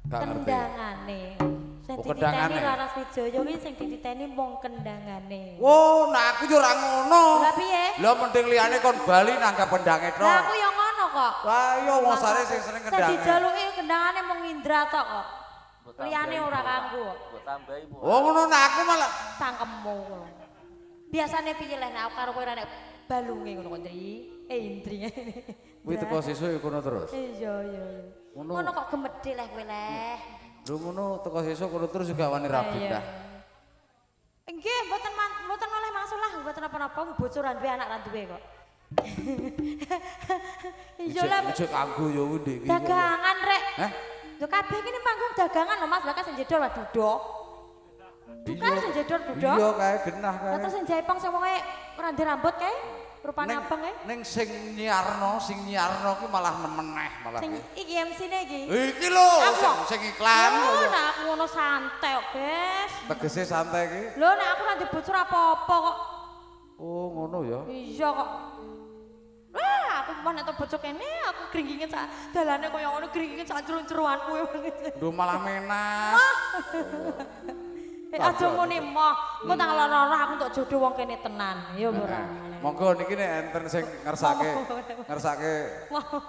Gak ngerti. Kendangane. Sing Oh, dititeni kendangane. Laras Wijaya ki sing dititeni mung kendangane. Oh, nah aku yo ora ngono. Lah piye? Lah mending liyane kon bali nanggap pendange tok. Lah aku yo ngono kok. Lah iya wong sare sing seneng Sing kendange. dijaluki kendangane mung Indra tok kok. Liyane ora kanggo kok. Mbok tambahi Bu. Oh ngono nah aku malah Cangkemmu. Biasane piye leh nek aku karo kowe ora nek balunge ngono kok, Ndri. Indri. kuwi teko sesuk ya kono terus. Iya iya iya. Ngono. Ngono kok gemedhe leh kowe leh. Lho ngono teko sesuk kono terus juga wani rabi Iya. dah. Nggih, mboten oleh masalah, mboten apa-apa, bocoran duwe anak ra duwe kok. Iya lah. Ijek kanggo ya kuwi iki. Dagangan rek. Hah? Lho kabeh iki panggung dagangan lho Mas, lha kan sing jedor wae duduk. Bukan sing jedor duduk. Iya kae genah kae. Lah terus sing jaipong sing wonge randi rambut kae, rupane abang kae. Ning sing nyiarno ki malah nemeneh malah. Sing iki MC-ne iki. Iki lho Apa? sing iklan. Oh, nah aku ngono santai kok, Guys. Tegese santai iki. Lho nek aku ra dibocor apa-apa kok. Oh ngono ya. Iya kok. Wah, aku mau nek bocor kene aku gringgingen sak dalane kaya ngono gringgingen sak jeru-jeruanku. Lho malah menas. Aja muni moh, engko tanggal loro aku entuk jodoh wong kene tenan. Ya ora. Monggo niki nek enten sing ngersake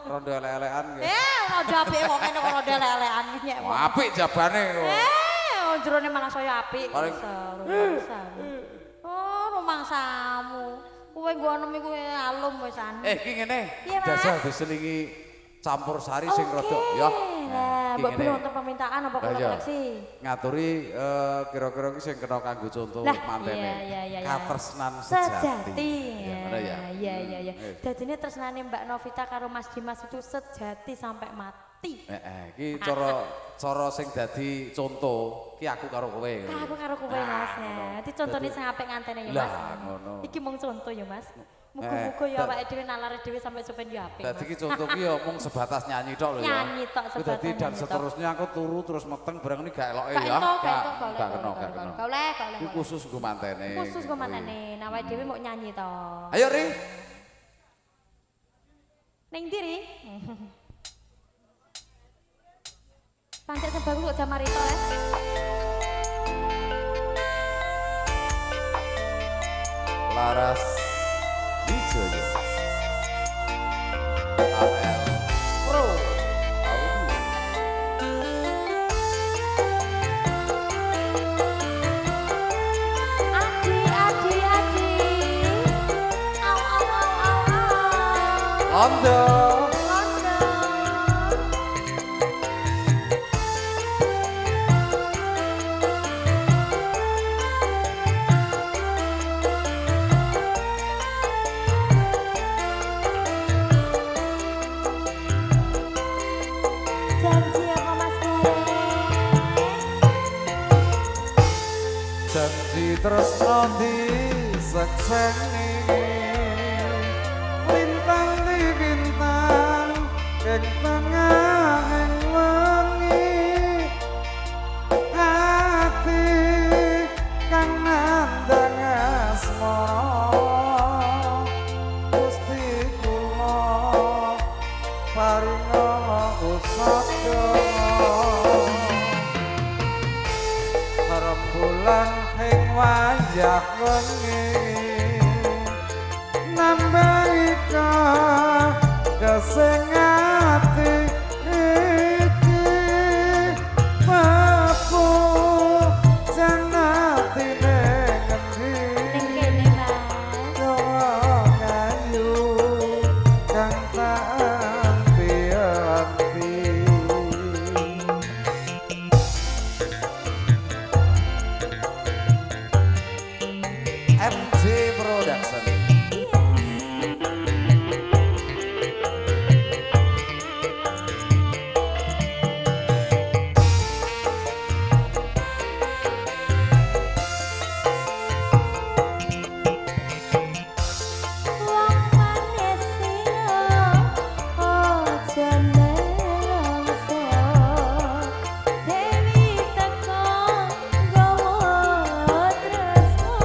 rondo elek-elekan nggih. Rondo apik kok kene kok rondo lelekan nyek. Apik jabane kok. Jerone malah saya apik. Paling- Oh, rumangsamu. Kowe nggo anem iku alum wisan. Iki ngene. Iya, Mas. Jasa diselingi campur sari sing rada ya. Lah, mbok Iki beli ngene. wonten permintaan apa Lah, kula iya. koleksi? Ngaturi kira-kira iki sing kena kanggo contoh Lah, mantene. iya. Katresnan sejati. Sejati. Ya, ngono ya. Iya. Dadine tresnane Mbak Novita karo Mas Dimas itu sejati sampai mati. Iki cara sing dadi contoh ki aku karo kowe. Aku karo kowe Mas. Dadi contone sing apik ngantene ya Mas. Lah ngono. Iki mung contoh ya Mas. Muga-muga ya awake dhewe nalare dhewe sampai sopen ya apik. Dadi ki contoh ki ya mung sebatas nyanyi tok lho ya. Nyanyi tok, Kuwi sebatas dadi dan nyanyi tok. seterusnya aku turu terus meteng bareng ini gak eloke Gak ya. entuk, Gak gak kena. Gak oleh. Iki khusus gue mantene. Khusus kok manane, awake dhewe mau nyanyi to. Ayo Ri. Ning ndi Ri? Pancet sebagus kok jamarito ya. Laras Wijaya. AL Pro Audio. Adi. Au. Londo. Londo. Janji apa Mas Janji tresno disekseni lintang di bintang ing tengah ing wengi ati kang nandang asmara Gusti kula paringa usada rembulan ing wayah wengi nambahika kesengati iki papu janati ngendi Ning kene Mas. wong ayu kang tak anti-anti. MJ Production. Wong manis sira aja nelongso Dewi teko nggawa tresno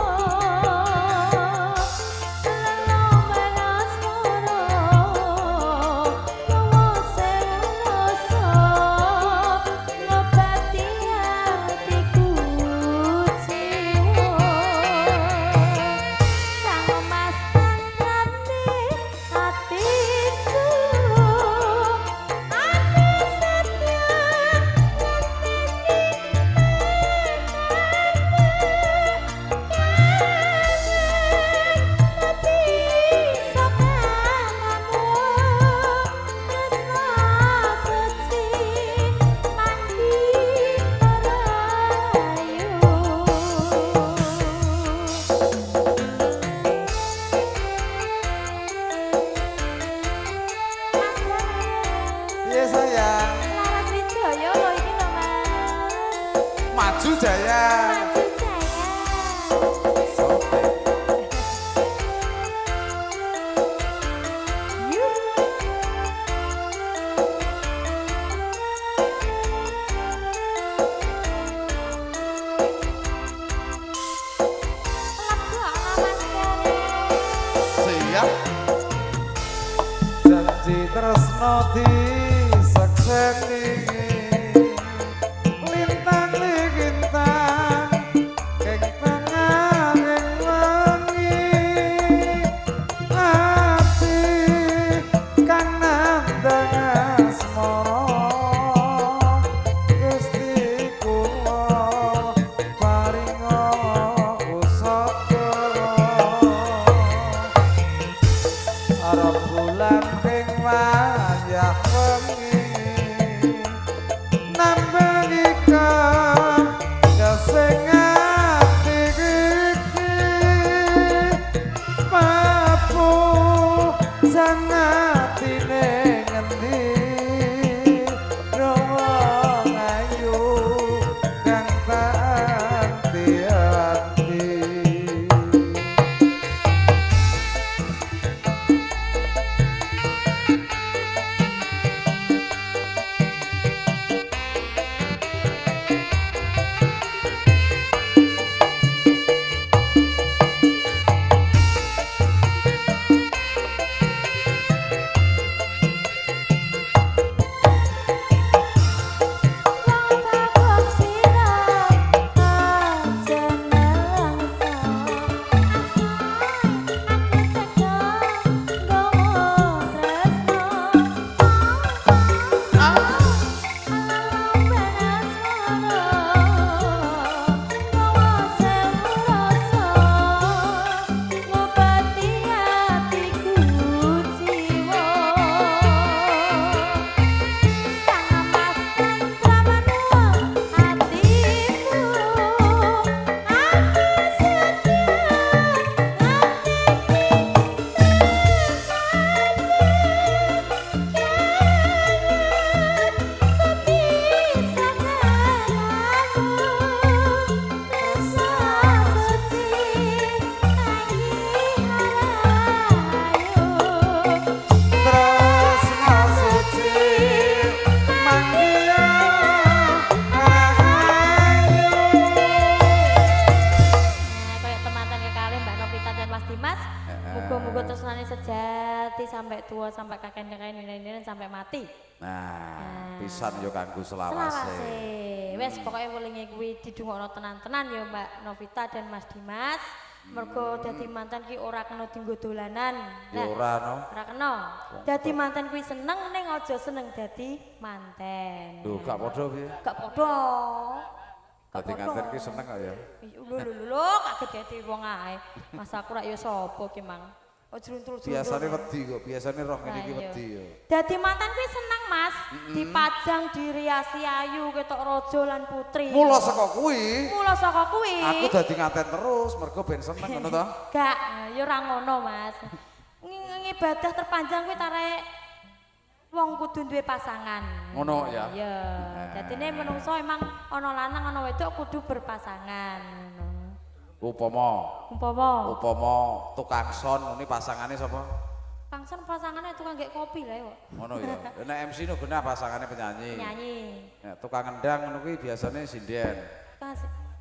tresno disekseni lintang lintang ing tengah ing wengi ati kang nandang asmara Gusti kula paringa kusakara arep bulan ing wayah wengi nambahika kesing ati iki papu sang atine ngendi wong ayu kang tak anti-anti Muga-muga tresnane sejati sampai tua sampai kakek-kakek nenek-nenek sampai mati. Nah, pisan yo kanggo selawase. Wes pokoknya welinge kuwi didungokno tenan-tenan ya Mbak Novita dan Mas Dimas. Mergo dadi mantan ki ora kena dienggo dolanan. Ya ora no. Ora kena. Dadi mantan kuwi seneng ning aja seneng dadi manten. Lho gak padha piye? Gak padha. Dadi nganten ki seneng kok ya. Lho kaget dadi wong ae. Mas aku rak ya sapa ki Mang. Ojo runtul-runtul. Biasane wedi kok, biasane roh ngene iki wedi ya. Dadi mantan kuwi seneng Mas, dipajang diriasi ayu ketok raja lan putri. Mula saka kuwi. Mula saka kuwi. Aku dadi nganten terus mergo ben seneng ngono to. Gak, ya ora ngono Mas. Ngibadah terpanjang kuwi tarek wong kudu duwe pasangan. Ngono ya. Iya. Dadine menungso emang ana lanang ana wedok kudu berpasangan. Upama tukang son ini pasangane sapa? Kang Son pasangane tukang gek kopi lho kok. Ngono ya. Nek MC no genah pasangane penyanyi. Penyanyi. Ya, tukang ngendang ngono kuwi biasane sinden.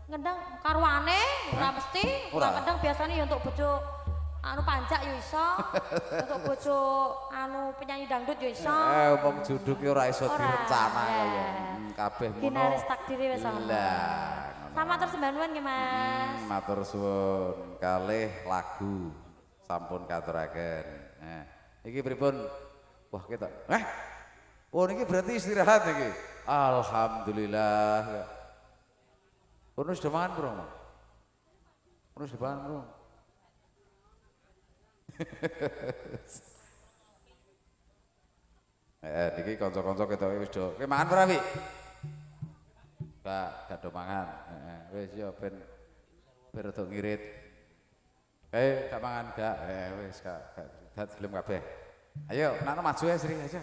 Ngendang karwane ora mesti, tukang ngendang biasane ya untuk bojo anu panjak ya iso. Untuk bojo anu penyanyi dangdut ya iso. Wong juduk ora iso direncana kaya kabeh ngono. Ginaris takdiri wis ngono. Sama tersembahan nggih Mas. Matur suwun kalih lagu sampun katuraken. Nah, iki pripun? Wah, kita. Oh, niki berarti istirahat niki. Alhamdulillah. Ono sudah mangan, Bro? Ono sudah mangan, Bro? Niki kanca-kanca ketoke wis do. Kowe mangan ora, Wi? Gak do mangan. Wis ya ben rada ngirit. Gak mangan gak. Wis gak gelem kabeh. Ayo, nakno maju ya Sri aja.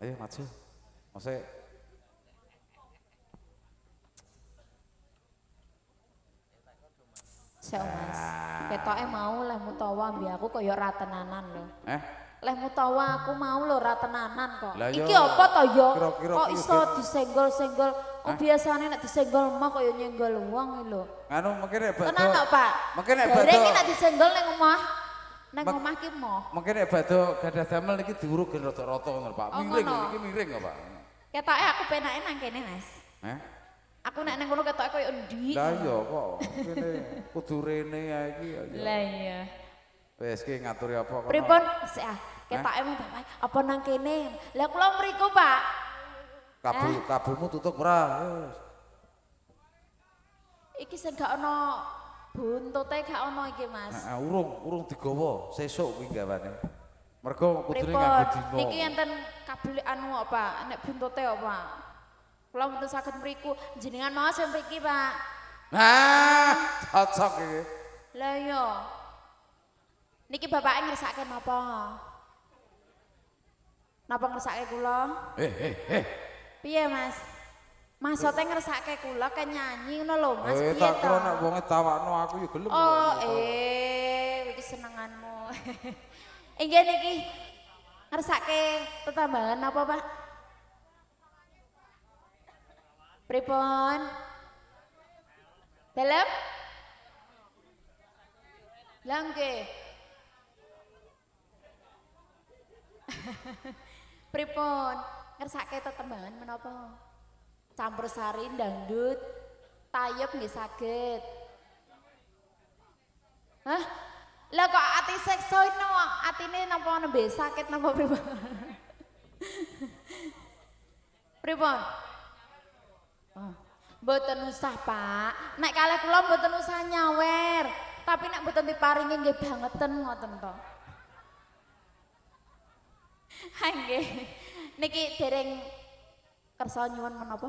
Ayo maju. Mosok Sik Mas. Ketoke mau leh mutawa ambi aku kaya ora tenanan lho. Leh mutawa aku mau lho ora tenanan kok. Iki apa to ya? Kok iso disenggol-senggol? Biasane nek disenggol mah kaya nyenggol wong lho. Nganu mungkin nek badhe. Tenan kok, Pak. Mungkin nek badhe. Dereng nek disenggol ning omah Nang omah ki moh. Mengke nek badhe gadah damel niki diuruk gen rata-rata ngono Pak. Miring iki miring kok Pak. Ketoke aku penake nang kene Mas. Aku nek nang kono ketoke koyo endi. Lah iya kok kene kudu rene ae iki. Lah iya. Wes ki ngaturi apa kok. Pripun? Ketoke mung bapak apa nang kene. Lah kula mriku Pak. Kabulmu tutup ora. Iki sing gak ana buntute gak ana iki Mas. Urung digawa, sesuk kuwi gawane. Mergo kudune nganggo dina. Niki enten kabel anu apa, nek buntute apa. Kula mboten saged mriku, jenengan mau sing mriki, Pak. Cocok iki. Lah iya. Niki bapake ngersake napa? Napa ngersake kula? Piye, Mas? Maksudnya ngersake kula kan nyanyi ngono lho, Mas. Piye to? Tak kira nek wonge tawakno aku ya gelem. Oh, iki senenganmu. Inggih niki ngersake tetambangan apa, Pak? Pripun? Dalem? Lah nggih. Pripun? Ngersake tetambangan menapa? Campur sari dangdut, tayub nggih saged. Hah? Lah kok ati sekso ino, atine napa nembe sakit napa pripun? Pripun? Mboten usah, Pak. Nek kalih kula mboten usah nyawer, tapi nek mboten diparingi nggih bangeten ngoten to. Ha nggih. Niki dereng kersa nyuwun menapa?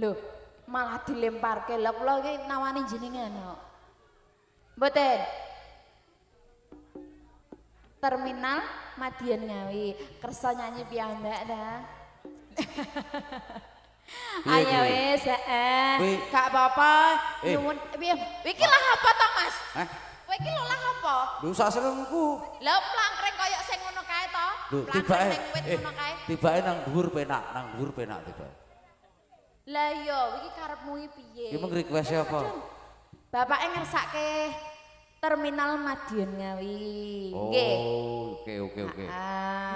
Lho, malah dilemparke. Lah kula iki nawani jenengan kok. Mboten. Terminal Madiun Ngawi. Kersa nyanyi piyambak ta. Ayo wis, gak apa-apa. Nyuwun piye? Iki lah apa to, Mas? Kowe iki lho lah apa? Lho sak senengku. Lah plangkring koyo sing ngono kae to. Tibake nang dhuwur penak, tiba. Lah iya, iki karepmu iki piye? Ki mung request apa? Bapake ngersake Terminal Madiun Ngawi. Nggih. Oh, oke.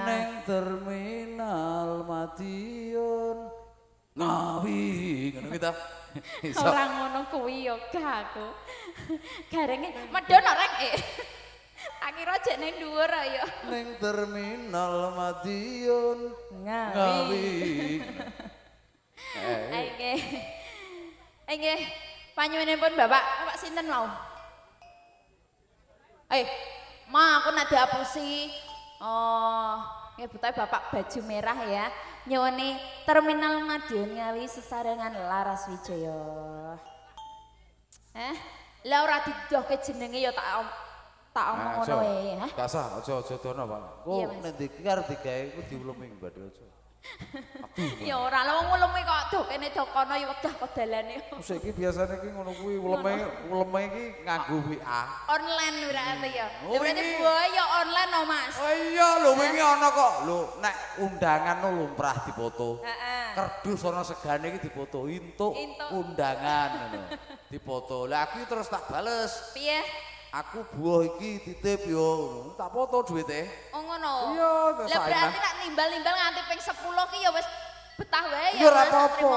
Neng Terminal Madiun Ngawi, ngono kita. Ora ngono kuwi yo gak aku. Garenge medhon rek. Tak kira jek ning dhuwur ya. Neng Terminal Madiun Ngawi. Nggih. Panyuwunipun Bapak sinten mau? Aku nak diapusi. Oh, nggih betahe Bapak baju merah ya. Nyuwuni Terminal Madiun Ngawi sesarengan Laras Wijaya. Lah ora didohke jenenge ya tak omong ngono wae ya. Gak sah, aja dono, Pak. Kok nek iki arep digawe ku diulumi badhe aja. Ya ora lho wong uleme kok do kene do kono ya wegah kok dalane. Saiki biasane iki ngono kuwi uleme iki nganggo WA. Online berarti ya. Berarti buaya online no, Mas. Oh iya lho wingi ana kok. Lho nek undangan lumrah dipoto. Kerdus ana segane iki dipoto entuk undangan ngono. Dipoto. Lah aku terus tak bales. Piye? Aku buah iki titip yo, tak foto duwite. Oh ngono. Iya, lah berarti nak nimbal-nimbal nganti ping 10 ki ya wis betah wae ya. Ya ora apa-apa.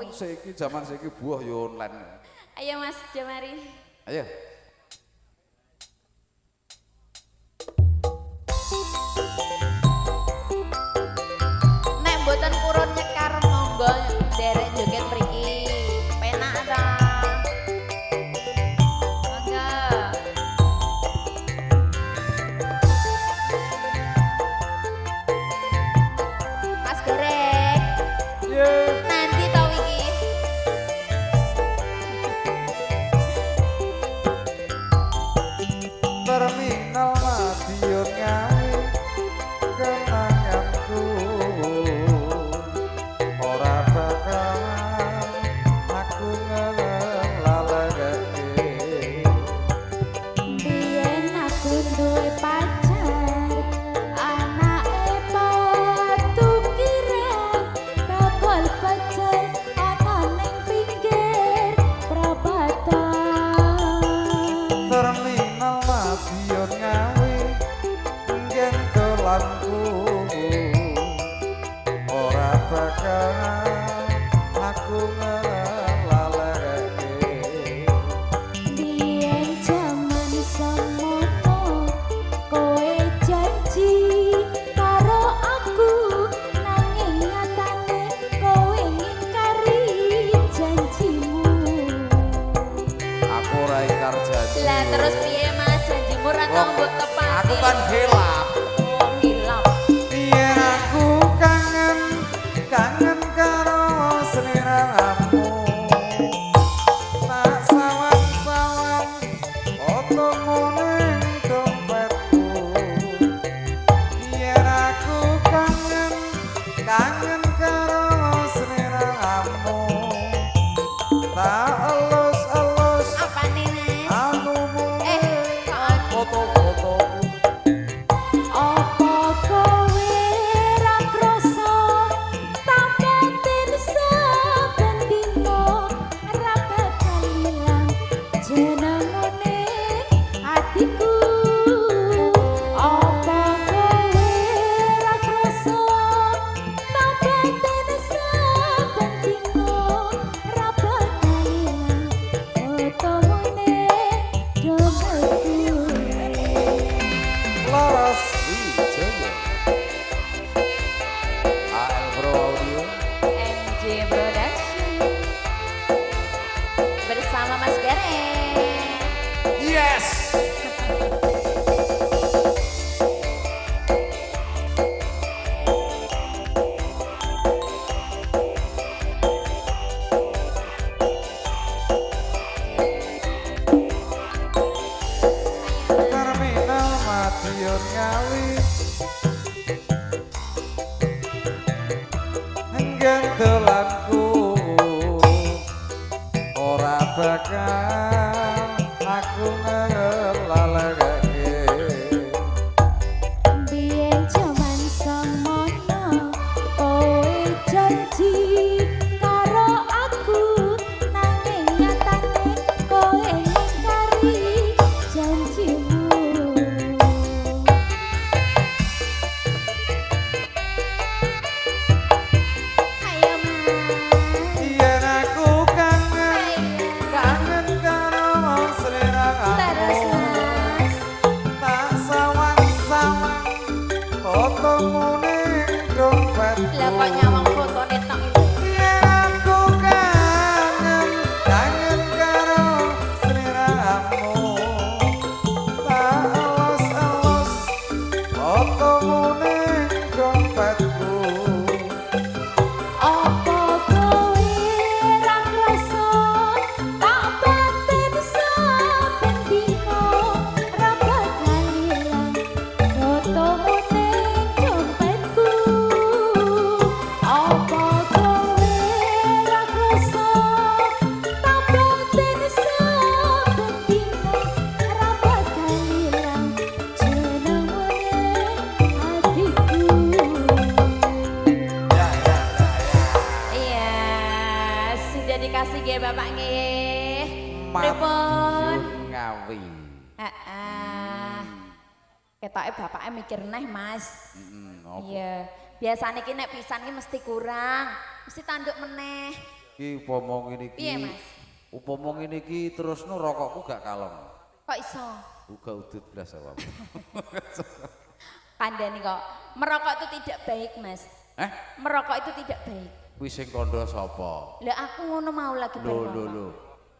Saiki jaman saiki buah yo online. Ayo Mas, jemari. Ayo. Nek mboten purun nyekar monggo derek joget mriki. Penak ta. ora ingkar janji. Lah terus piye Mas janjimu ra tau mbok tepati? Aku kan hilap. Oh, hilap. Yen aku kangen karo sliramu. Tak sawang-sawang fotomu ning dompetku. Yen aku kangen karo sliramu. Tak elus-elus Apane Mas? anu foto-foto. Apa kowe ra krasa tampatin saben dina ra bakal ilang jenengmu ning atiku. Apa kowe ra krasa tampatin saben dina ra bakal ilang fotomu ning dompetku. Laras Wijaya AL Pro Audio MJ Production bersama Mas Gareng. Yes. Terminal Madiun Ngawi enggan dolanku ora bakal aku ngelalekake. Biyen jaman semono kowe janji karo aku nanging nyatane kowe ngingkari janjimu. Ayo Mas. Yen aku kangen karo sliramu. Terus Mas. Tak sawang-sawang fotomu ning dompetku. Lah kok nyawang fotone tok iki. Yen aku kangen karo sliramu. Tak elus-elus fotomu ning dompetku. Apa kowe ra krasa tak batin saben dina ra bakal ilang fotomu ning dompetku. Apa kowe ra krasa tak batin saben dina ra bakal ilang jenengmu ning hatiku. Iya, sudah dikasih ge Bapak nggih. Pripun? Madiun Ngawi. Heeh. Ketoke bapake mikir neh, Mas. Apa? Iya, biasane ki nek pisan ki mesti kurang, mesti tanduk meneh. Ki upama ngene iki. Piye, Mas? Upama ngene iki terusno rokokku gak kalem. Kok iso? Uga udut blas awakmu. Kandhani kok. Merokok itu tidak baik, Mas. Merokok itu tidak baik. Kuwi sing kandha sapa? Lah aku ngono mau lagi Lho.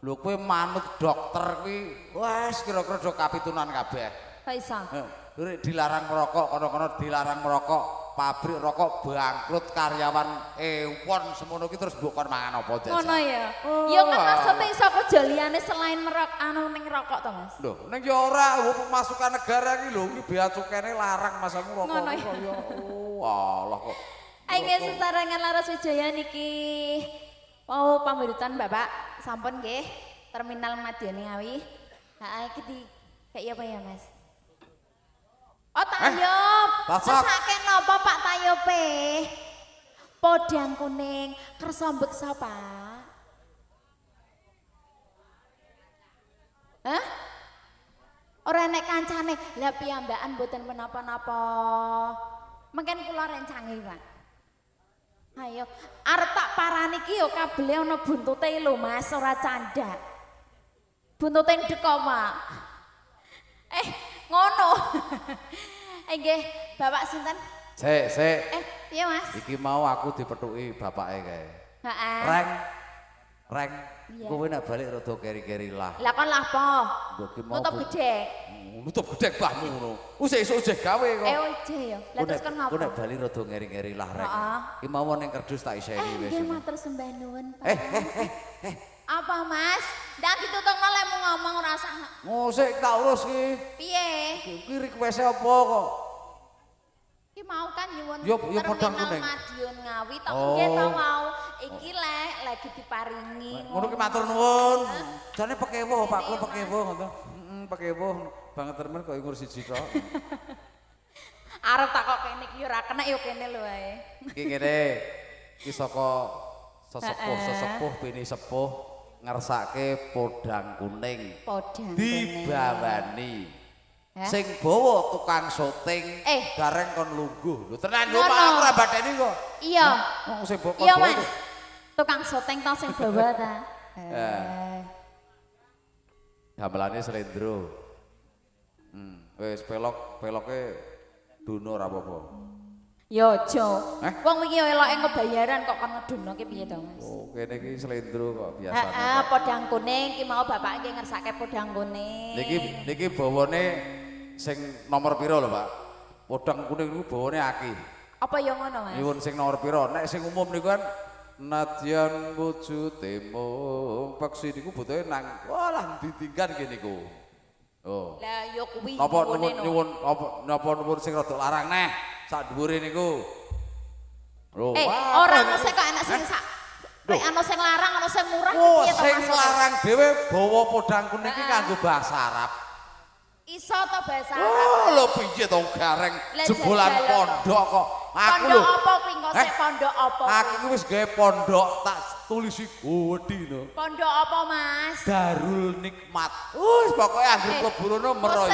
Lho kowe manut dokter kuwi wis kira-kira do kapitunan kabeh. Kok iso? Dilarang merokok, kono-kono dilarang merokok, pabrik rokok bangkrut, karyawan ewon semono ki terus mbok kon mangan apa jajan. Ngono ya. Ya kan maksudnya iso kerja liyane selain ning rokok to, Mas. Lho, ning ya ora pemasukan negara ki lho, ki bea cukene larang masamu rokok. Ngono ya. Ya Allah kok. Ayo sesarengan Laras Wijaya niki mau pamuritan Bapak sampun nggih Terminal Madiun Ngawi. Heeh iki di kayak apa ya, Mas? Oh, tayub. Mesake napa Pak Tayupe? Podang kuning kersa mbeksa, Pak. Hah? Ora nek kancane, lah piyambakan mboten menapa-napa. Mungkin kula rencangi, Pak. Ayo, arep tak parani ki yo kabele ana buntute lho, Mas, ora candhak. Buntute ndek Pak. Ngono. Nggih, Bapak sinten? Sik. Iya, Mas. Iki mau aku dipethuki bapake kae. Heeh. Reng. Reng, kowe nek balik rada keri-keri lah. Lah kon lah apa? Nutup gedhe. Nutup gedhe mbahmu ngono. Wis esuk ojeh gawe kok. Oje ya. Lah terus kon ngapa? Kowe nek bali rada ngeri-ngeri lah Reng. Iki mawon ning kerdus tak iseni wis. Nggih matur sembah nuwun. Apa Mas? Ndak ditutungno lemu ngomong ora usah. Ngosik tak urus ki. Piye? Iki request apa kok? Iki mau kan nyuwun Podang Kuning. Madiun Ngawi tok nggih to mau. Iki lagi diparingi. Ngono ki matur nuwun. Jane pekewo Pak, kula pekewo ngono. Pekewo banget temen kok ngurus siji kok. Arep tak kok kene iki ora kena ya kene lho ae. Iki ngene. Iki saka sesepuh bini sepuh ngersake podang kuning. Podang kuning. Dibawani. Sing bawa tukang syuting gareng kon lungguh. Lho tenan lho Pak ora badeni kok. Iya. Wong sing bawa. Iya Mas. Tukang syuting to sing bawa ta. Gamelane slendro. Wis peloke dono ora apa-apa. Ya aja. Wong wingi eloke kebayaran kok kon ngedono ki piye to Mas? Oh, kene iki slendro kok biasa. Heeh, podang kuning ki mau bapak iki ngersake podang kuning. Niki bawane sing nomor piro lho Pak? Podang kuning niku bawane akeh. Apa ya ngono Mas? Nyuwun sing nomor piro? Nek sing umum niku kan nadyan wujude mung peksi niku butuhe nang walah ditinggan kene niku. Oh. Lah ya kuwi. Napa nuwun sing rada larang neh sak dhuwure niku. Lho, ora mesti kok enak sing sak. Ana sing larang, ana sing murah piye to Mas? Sing larang dhewe bawa podang kuning iki kanggo bahasa Arab. Iso to bahasa Arab. Oh, lho piye to gareng jebolan pondok kok. Aku lho. Pondok apa kuwi ngosek pondok apa? Aku wis gawe pondok tak tulisi gedhi no. Pondok apa Mas? Darul Nikmat. Wis pokoke anggere mlebu rono meroy.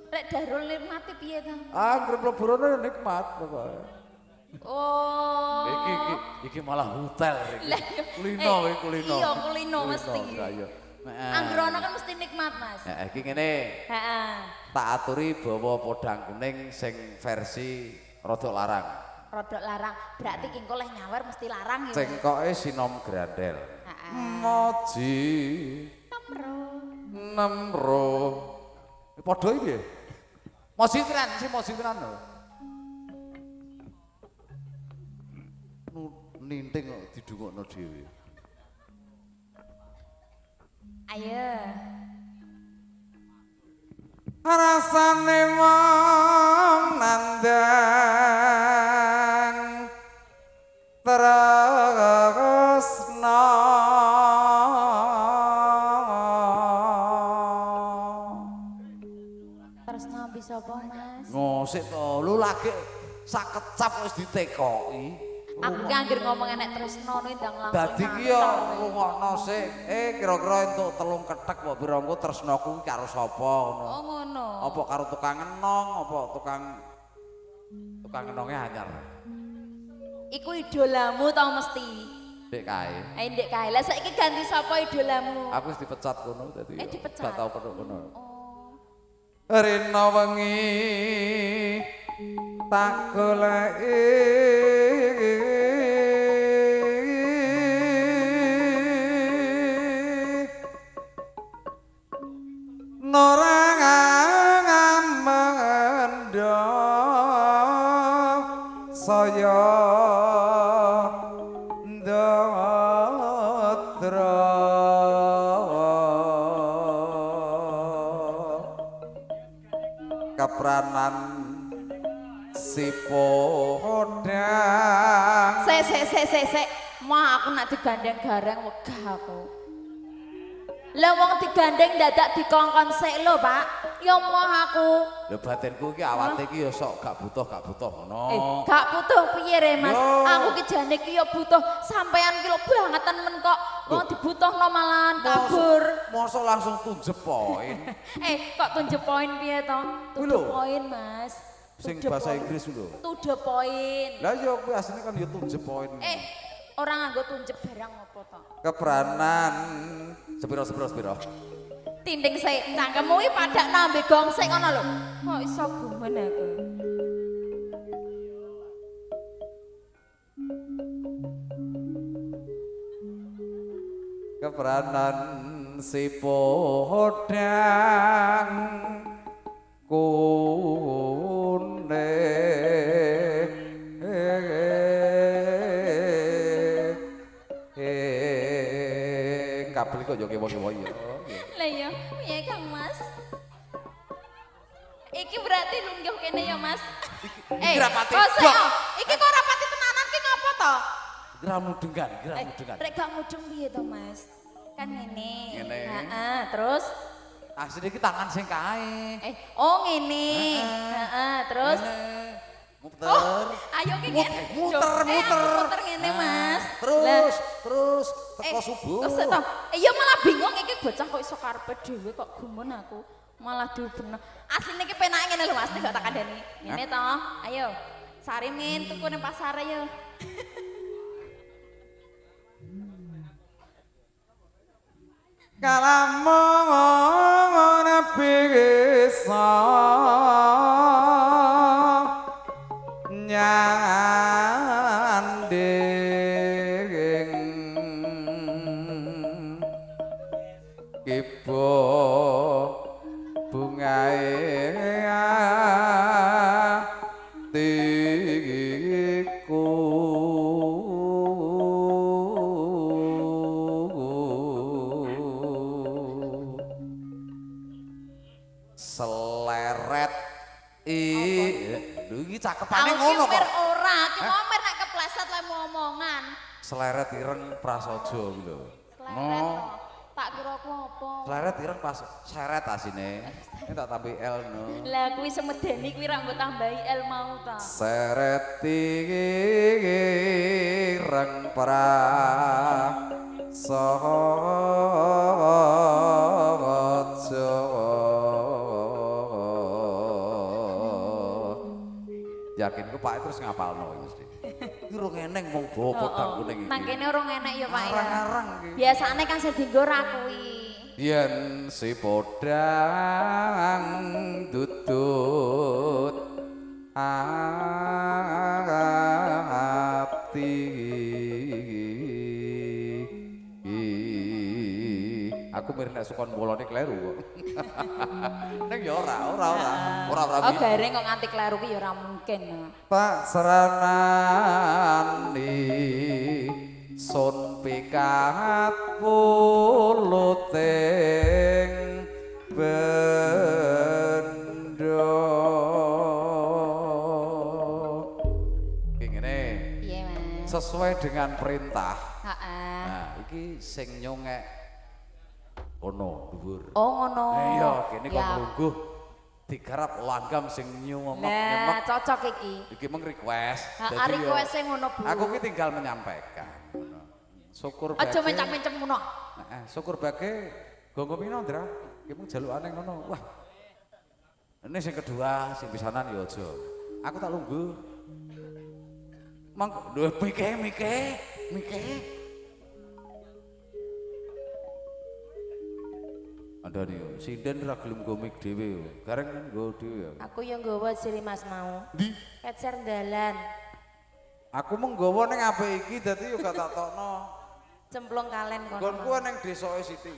Rek Darul Nikmat piye ta? Anggere mlebu rono nikmat pokoke. Oh. Iki malah hotel iki. Kulino kulino. Iya kulino mesti. Iya. Anggere ono kan mesti nikmat Mas. Heeh iki ngene. Heeh. Tak aturi bawa podang kuning sing versi rodok larang. Rodok larang. Berarti ki engko leh nyawer mesti larang ya. Cengkoke sinom grandel. Heeh. Moji. Nemro. Padha iki ya. Moji tenan lho. Ninting kok didungokno dhewe. Ayo. Rasane wong nandang tresna. Tresna bisa apa Mas? Ngosik to, lu lagi sak kecap wis ditekoki. Aku ki anggere ngomong enek tresno kuwi ndang langsung. Dadi ki yo rungokno sik. Kira-kira entuk telung kethek apa pira engko tresnoku karo sapa ngono. Oh ngono. Apa karo tukang enong, apa tukang enonge anyar. Iku idolamu tau mesti. Dek kae. Ndek kae. Lah saiki ganti sapa idolamu? Aku wis dipecat kono dadi. Dipecat. Gak tau kono. Oh. Rena wengi tak goleki norang ngamenda saya ndatra kepranan si podang. Sek. Mah aku nak digandeng gareng wegah aku. Lah wong digandeng dadak dikongkon sik lho, Pak. Ya mah aku. Lho batinku iki awate iki ya sok gak butuh ngono. Gak butuh piye re, Mas? Aku ki jane ki ya butuh sampean ki lho bangeten men kok. Wong dibutuhno malahan kabur. Mosok langsung tunjep poin. Kok tunjep poin piye to? Tunjep poin, Mas. Sing bahasa Inggris lho. To the point. Lah ya kuwi asline kan ya tunjep poin. Orang nganggo tunjep barang apa to? Kepranan sepiro. Tinding sik, cangkemmu iki padha nambe gongsek ngono lho. Kok iso gumen aku. pranan si podang kune kabel kok yo kewo-kewo ya. Lah ya, piye Kang Mas? Iki berarti lungguh kene ya Mas. Iki rapati. Iki kok rapati tenanan ki ngopo to? Gramu dengan, gramu dengan. Rek gak mudeng piye to Mas? Kan ngene. Ngene. Heeh, terus asline iki tangan sing kae. Oh ngene. Heeh, terus muter. Ayo ki muter ngene Mas. Terus teko subuh. Kok to? Iya malah bingung iki bocah kok iso karepe dhewe kok gumun aku. Malah diubena. Asline iki penake ngene lho Mas, nek gak tak kandhani. Ngene to. Ayo. Sarimin tuku nang pasar ayo. Kalamong bisa nyanding ibu bungae atiku seleret lho iki cakepane ngono kok. Ora, ki ngomer nek kepleset le omongan. Seleret ireng prasaja kuwi lho. No. Tak kira ku apa? Seleret ireng pas seret asine. Ini tak tambahi L no. Lah kuwi semedeni kuwi ra mbok tambahi L mau ta. Seret ireng prasaja. Yakin ku Pak terus ngapalno mesti. Iki ora eneng wong bawa podang kuning iki. Nang kene ora enek ya Pak ya. Arang-arang iki. Biasane kan sing dienggo ra kuwi. Yen si podang tutut ati. Aku mirip nek sukon bolone kleru kok. Nek ya ora. Oh gareng kok nganti kleru ki ya ora mungkin. Tak seranani sun pikat puluting bendo. Ngene. Piye Mas? Sesuai dengan perintah. Heeh. Nah, iki sing nyongek ono dhuwur. Oh ngono. Iya, kene kok lungguh digarap langgam sing nyemek. Nah, cocok iki. Iki meng request. Heeh, request sing ngono Bu. Aku ki tinggal menyampaikan. Syukur bage. Aja mencap-mencap ngono. Heeh, syukur bage gonggo pino, Ndra. Ki mung jalukane ngono. Wah. Ini sing kedua, sing pisanan ya aja. Aku tak lungguh. Mang lho mike. Ada nih, sinden ra gelem nggo mik dhewe yo. Gareng nggo dhewe ya. Aku yang nggawa ciri Mas mau. Ndi? Kecer dalan. Aku mung nggawa ning apik iki dadi yo gak tak tokno. Cemplung kalen kono. Nggonku ning desoke Siti.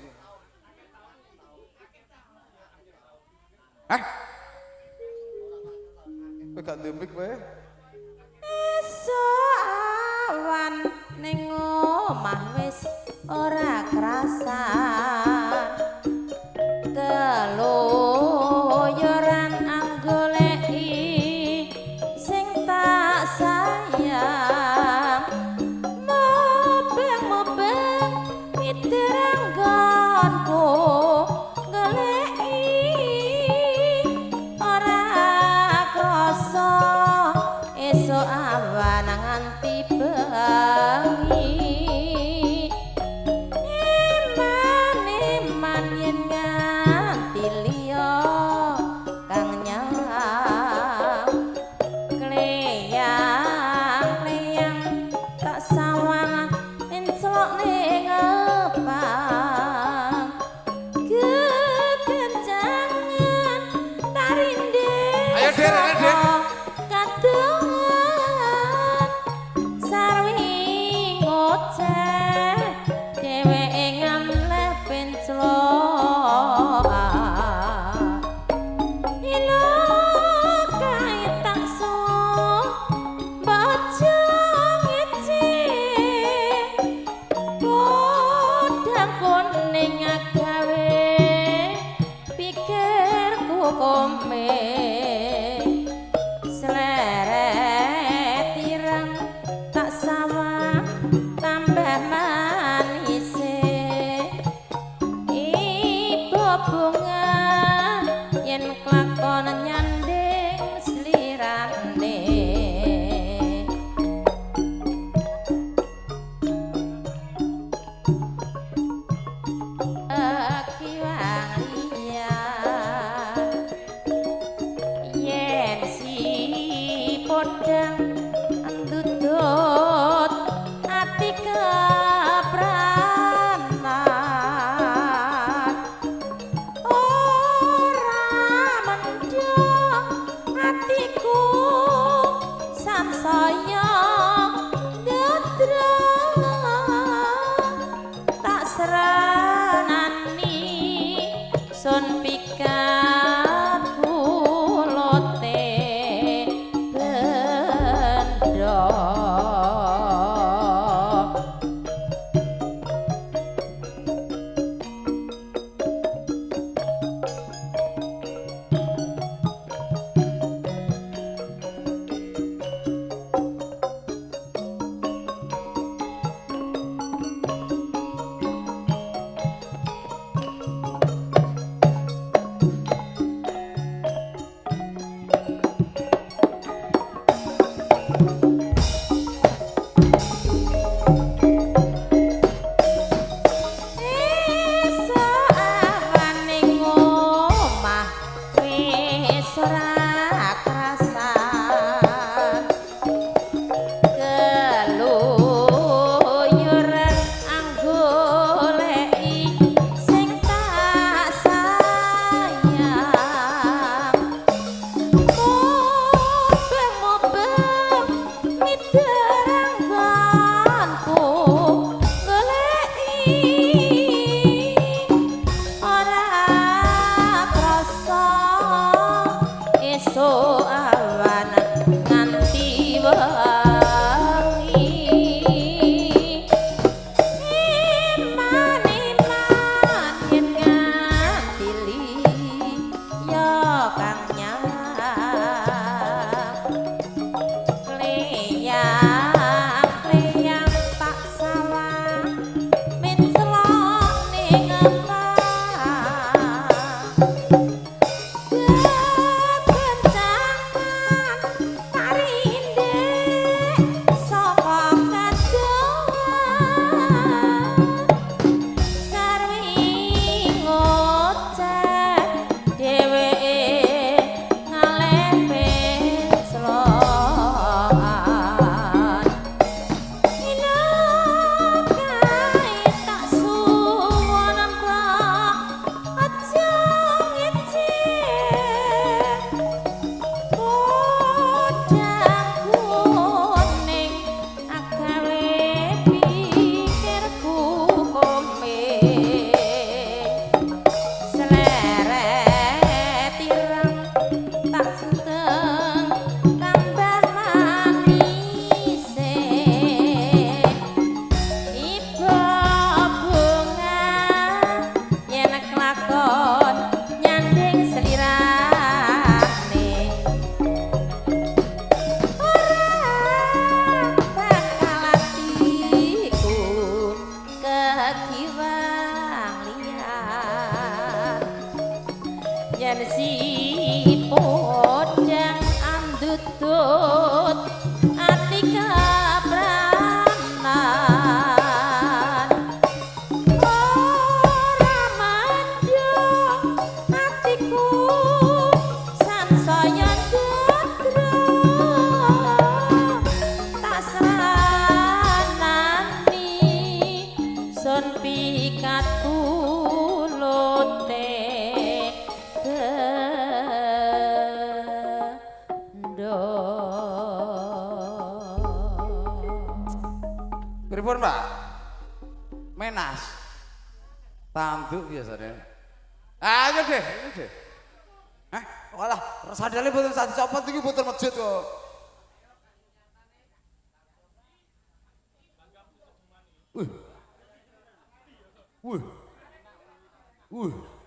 Hah? Kowe gak ndek mik kowe? Esuk awan ning omah wis ora kerasan. Keloyoran anggoleki sing tak sayang mobeng iterang gonku goleki ora krasa esuk awan nganti bengi iman Pripun, Pak? Menas. Tanduk biasanya. Ayo deh, ayo deh. Walah, sadale boten sak dicopot iki boten masjid kok.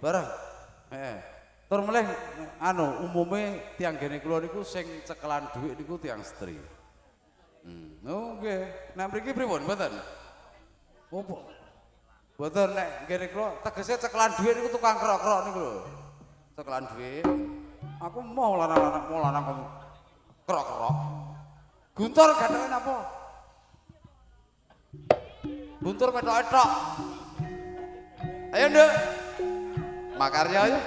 Barang. Tur meleh anu umume tiang gene kula niku sing cekelan dhuwit niku tiang setri. Nggih. Nek mriki pripun mboten? Opo? Mboten nek gene kula tegese cekelan dhuwit niku tukang krok-krok niku lho. Cekelan dhuwit. Aku mau lanang krok-krok. Guntur gathake napa? Guntur petok-etok. Ayo, Nduk. Makarya ayo.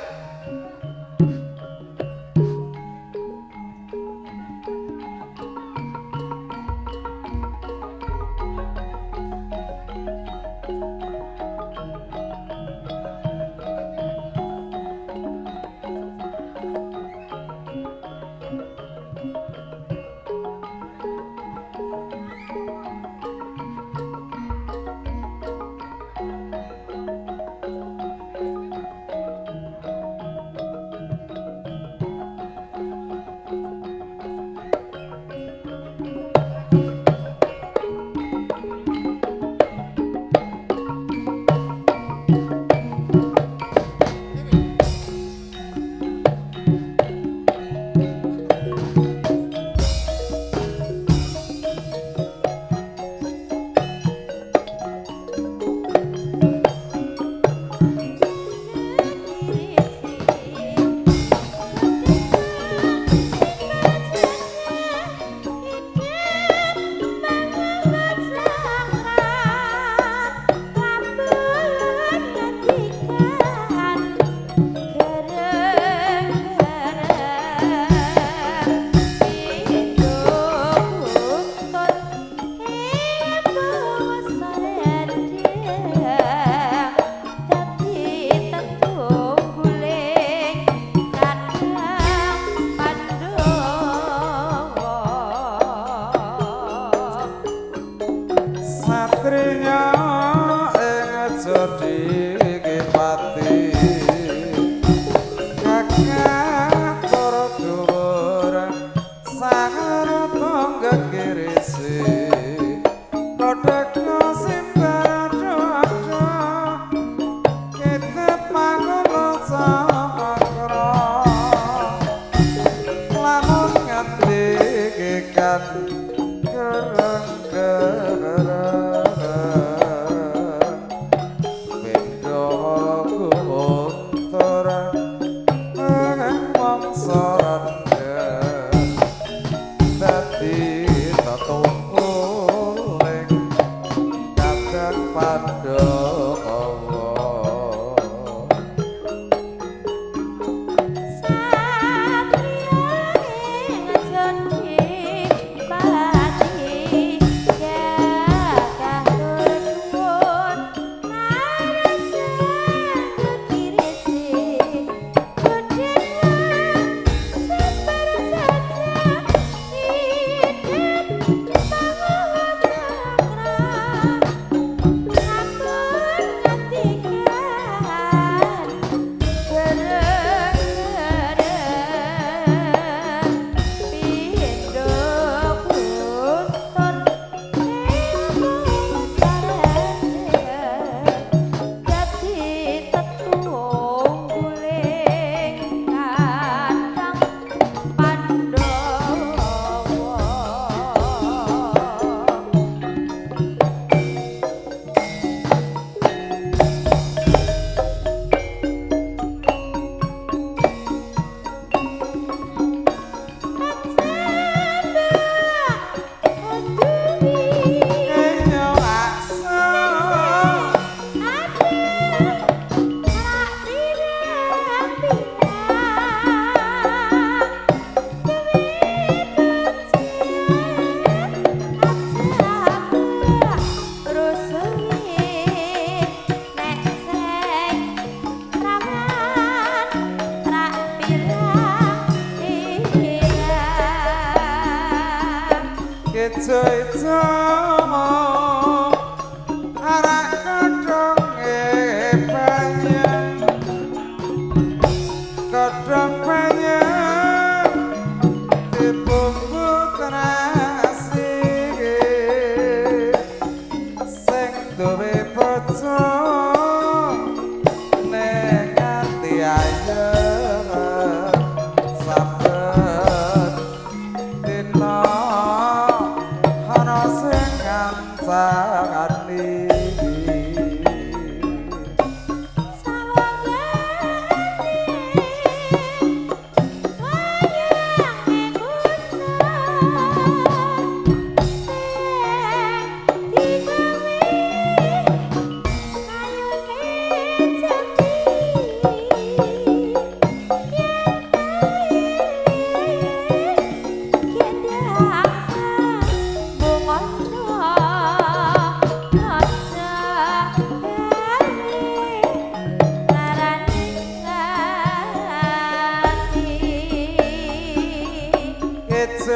Ning ati ayo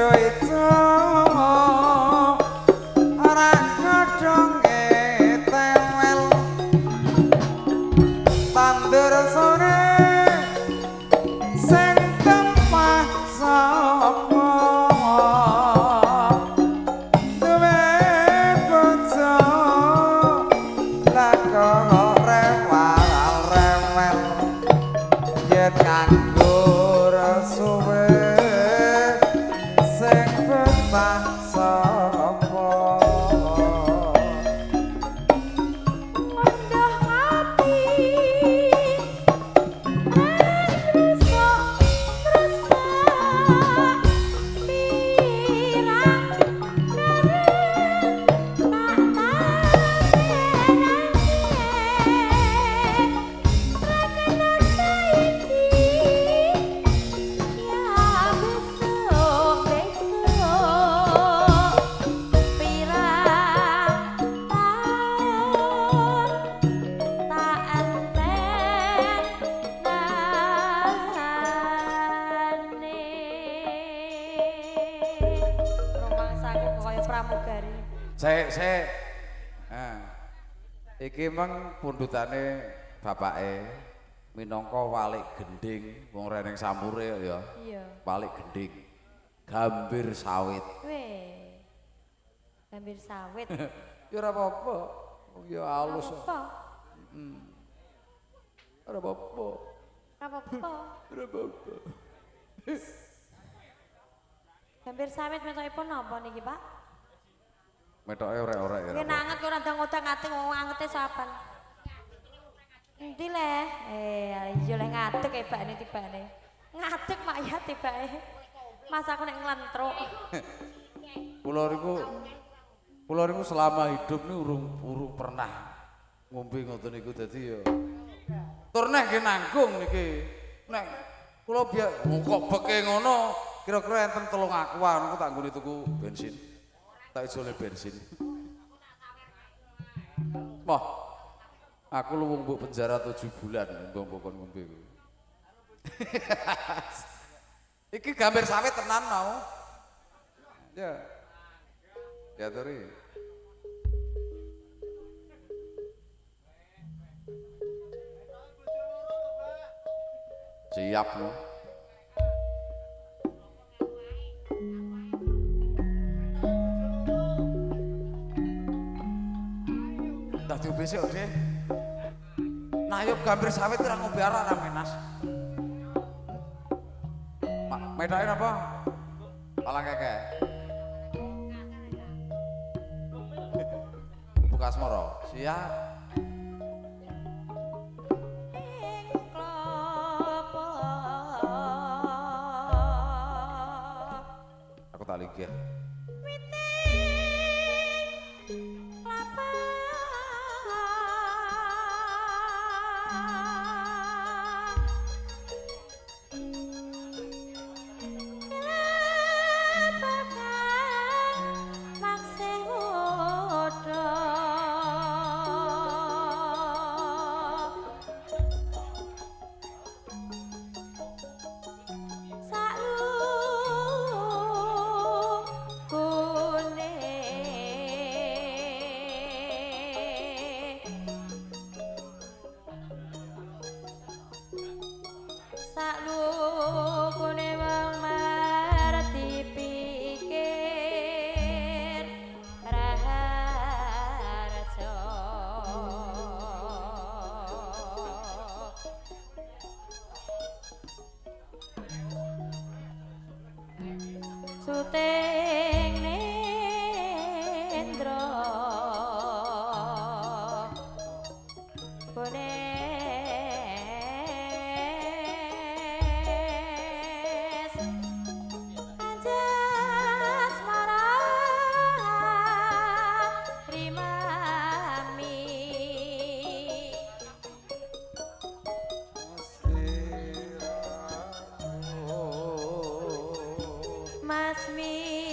ijo-ijo ora kadonge temel tandur sore sing kempah sapa duwe bojo lakon rewel yen nganggur suwe sing betah sapa Ondah hati resok pirang kareng tak rakena saiki ya besok pirang taun tak anten nane romangsaku kaya pramugari Sik. Iki meng pundhutane bapake minangka walik gending wong reneng sampure ya. iya Walik gending. Gambir sawit. weh gambir sawit Ya ora apa-apa. Wong ya halus. apa Ora apa-apa. apa Ora apa-apa. gambir sawit metokipun napa niki Pak Metoke orek-orek ya. Nggih nanget kok ora ngodang-ngating wong angete sapan. Endi le? Iya le ngadeg ebane tibane. Ngadeg mak ya tibane. Mas aku nek nglentruk. Kula niku selama hidup niku urung pernah ngombe ngoten niku dadi ya. Tur nek nggih nanggung niki. Nek kula kok beke ngono kira-kira enten 3 akuan aku tak nggone tuku bensin. Tak isole bensin. Wah. Aku luwung mbok penjara 7 bulan ngombe kon ngombe kuwi. Iki gambir sawit tenan mau. Ya. Ya turi. Siap no. Dah diombe sik, Dik. Nayup gambir sawit ora ngombe arak ra menas. Medake napa? Palang keke. Buka asmara. Siap. Aku tak linggih. Suting nendra bones anjas marang rimami Mas Mi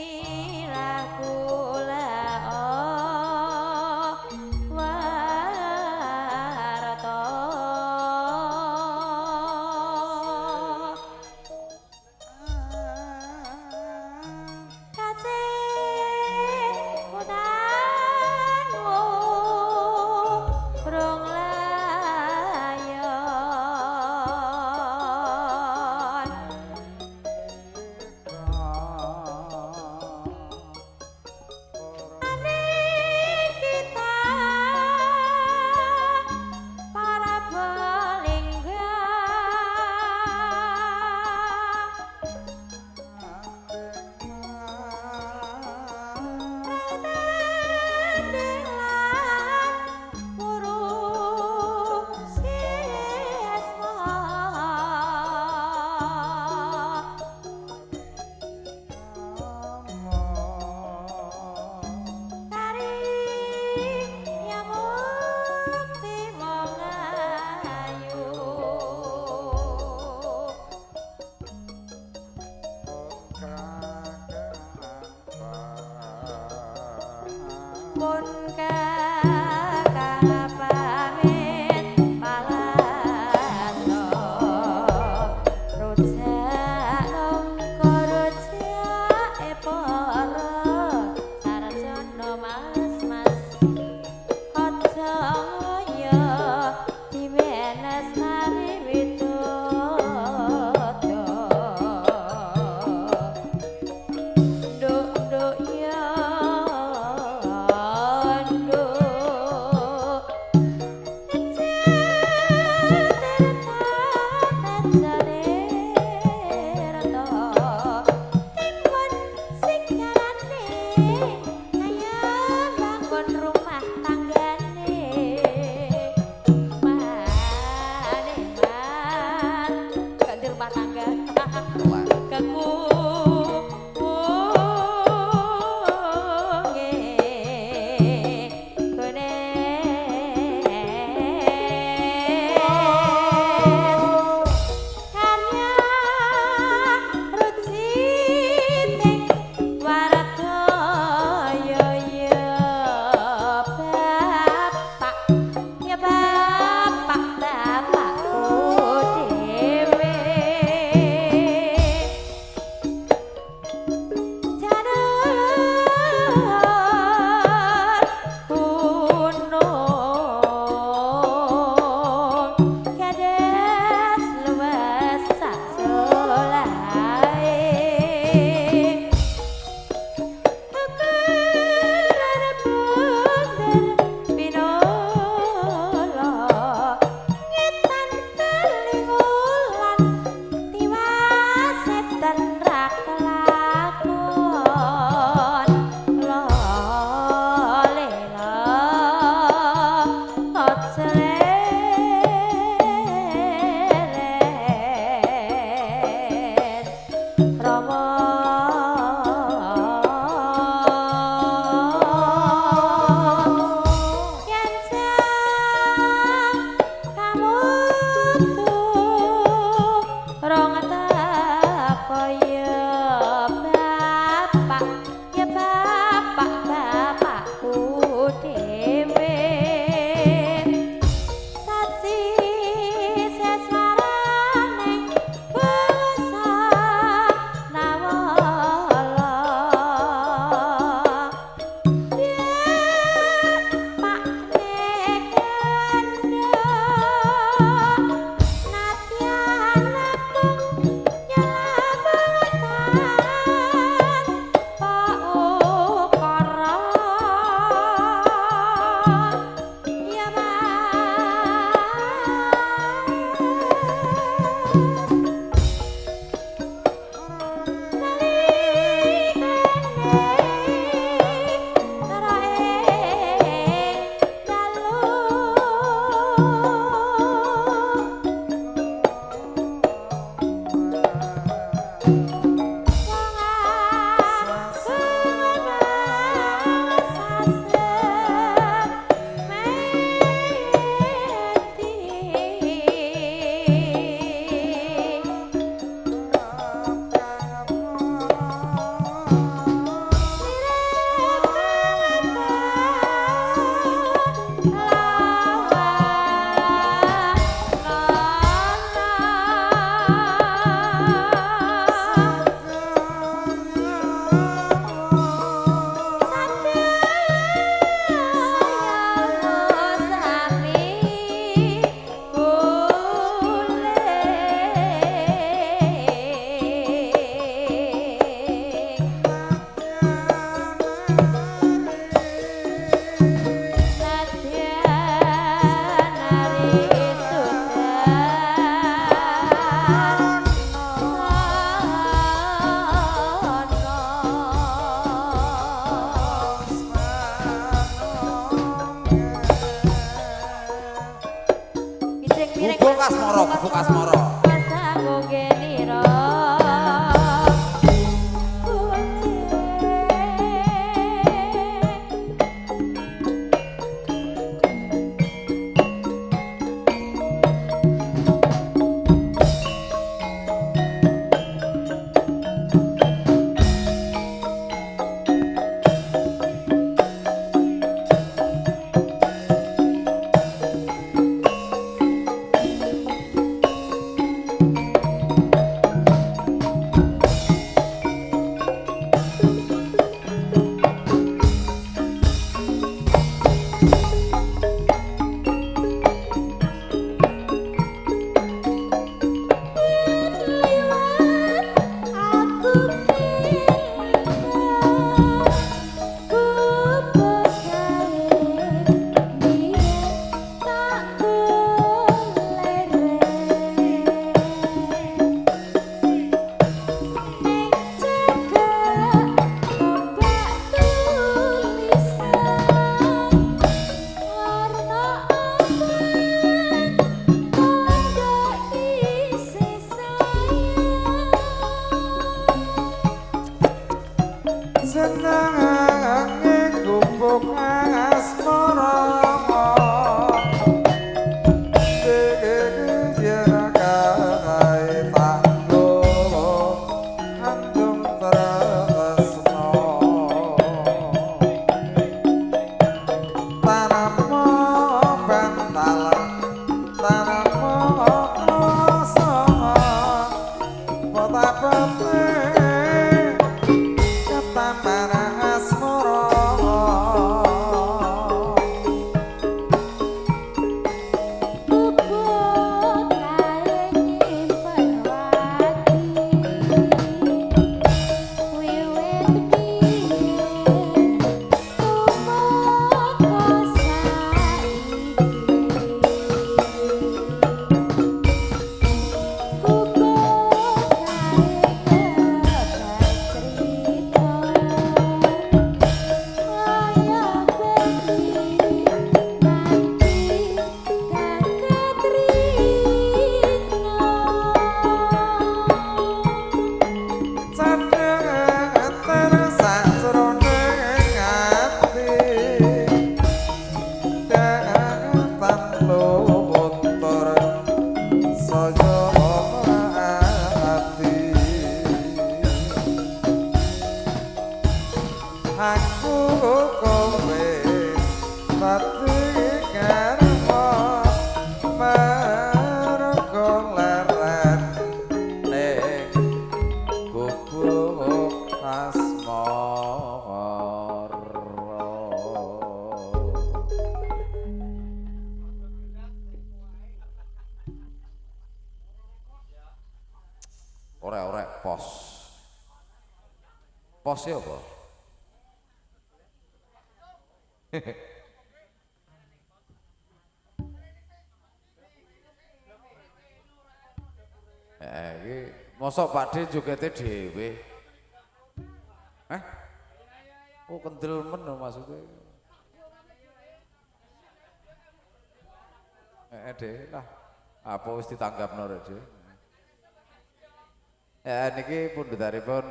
Hãy subscribe cho kênh Ghiền Mì Gõ để không bỏ lỡ Orek-orek pos. Pos ya apa? Iki mosok Pakde jogete dhewe. Oh kendel men maksudnya. Deh lah. Apa wis ditanggapno rek dhewe. Niki pundhutaripun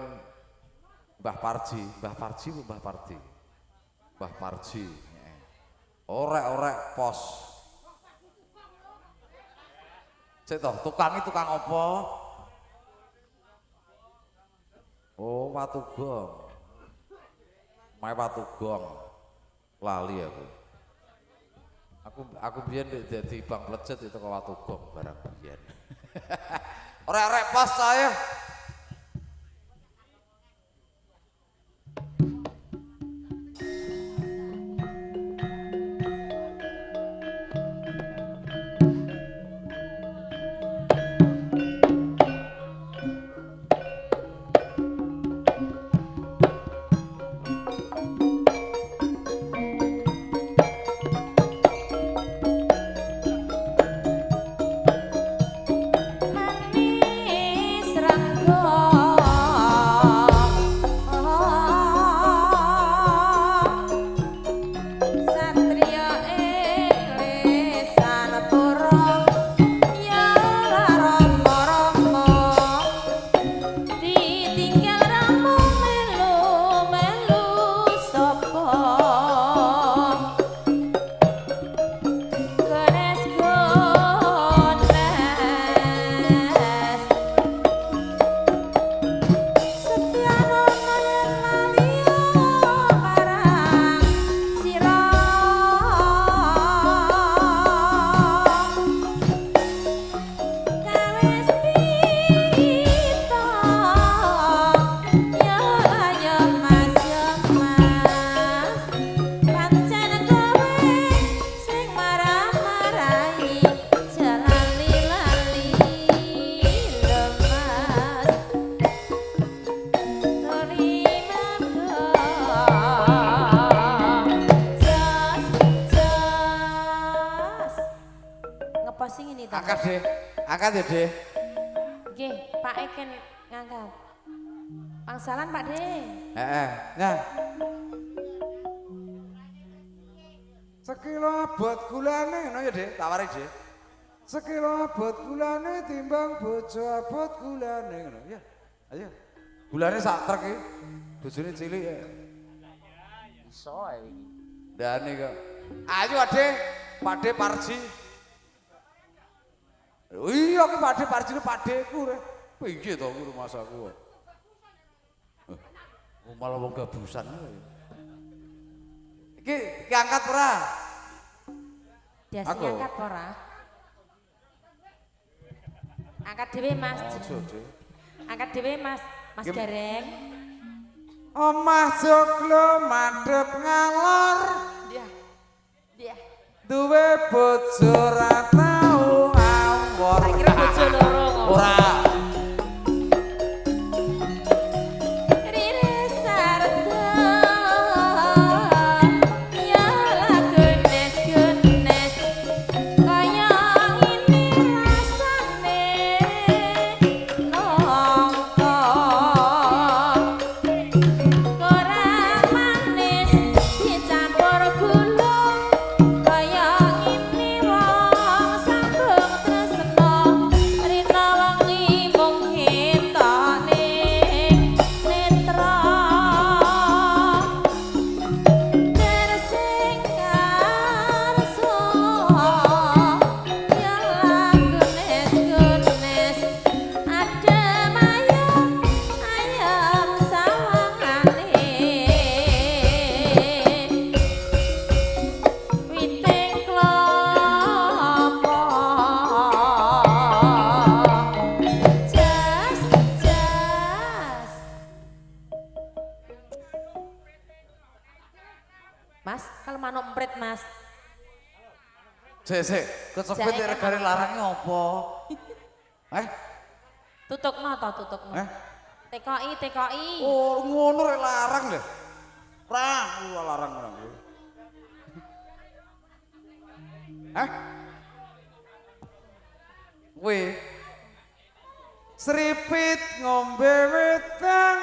Mbah Parji, Mbah Parji apa Mbah Pardi? Mbah Parji. Orek-orek pos. Cek toh, tukang apa? Oh, watu gong. Mae watu gong. Lali aku. Aku biyen dadi Bang Plecet itu ke watu gong barang biyen. Orek-orek pos saya. Angkat ya, Deh. Nggih, Pak Eken ngangkat. Pangsalan, Pak De. Nah. Sekilo abot gulane, no ya, Deh, tak waris, Deh. Sekilo abot gulane timbang bojo abot gulane, no ya. Ayo. Gulane sak trek iki. Bojone cilik ya. iso ae iki. Dane kok. Ayo Ade, Pakde Parji. Iya ki Pakde Parji ku pakdeku re. Piye to ku masaku. Malah wong gabusan. Iki angkat ora? Biasa angkat ora? Angkat dhewe Mas. Angkat dhewe Mas. Mas Gareng. Omah joglo madhep ngalor. Dia. Duwe bojo ra tau awor. Tak kira bojo loro. Ora. Sik, kecepet regane larange apa? Tutukno to, tutukno. TKI. Oh, ngono rek larang lho. Larang ora. Sripit ngombe wedang.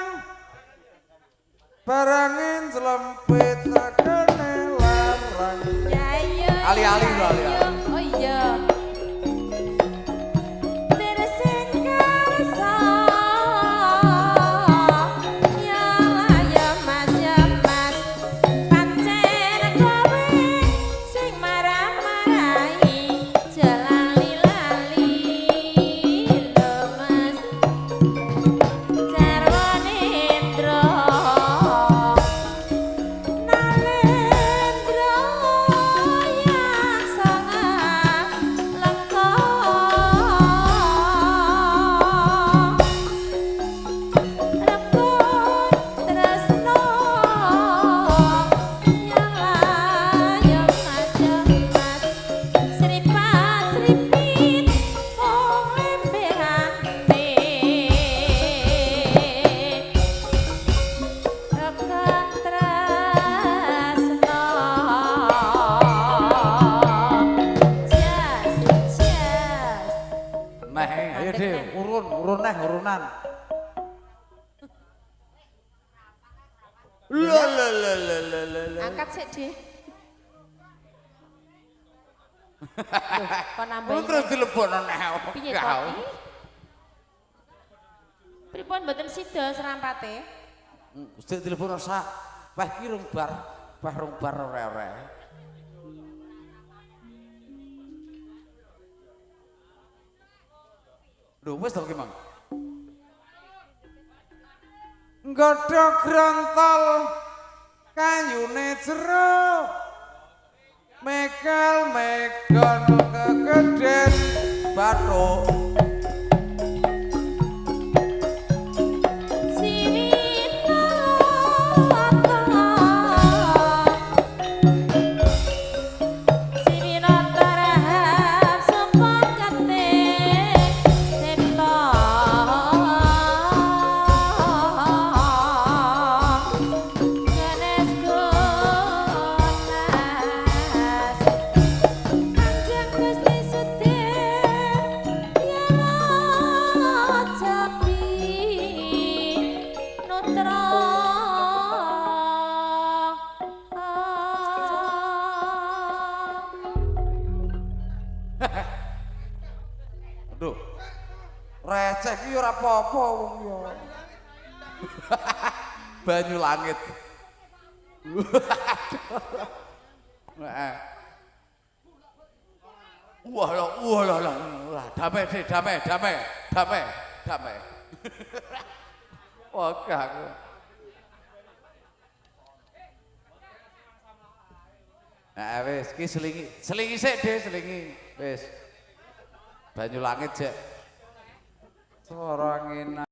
Barangin jelempit regane larang. Ali-ali lho, ali-ali. Oh iya. Urunan. Angkat sik, Dik. Kok nambahi. Terus dilebokno neh. Piye to? Pripun mboten sida serampate? Gusti dilebokno sak. Wah iki rong bar ore-ore. Lho wis to ki, Mang. Nggodhog grontol kayune jero megal megon kegeden bathuk Aduh. Receh ki ora apa-apa wong ya. Banyu langit. Wah, damai deh, damai. Wah, aku. Nah, wis, ki selingi sik deh, selingi. Wis. Banyu langit, Jek. Suara angin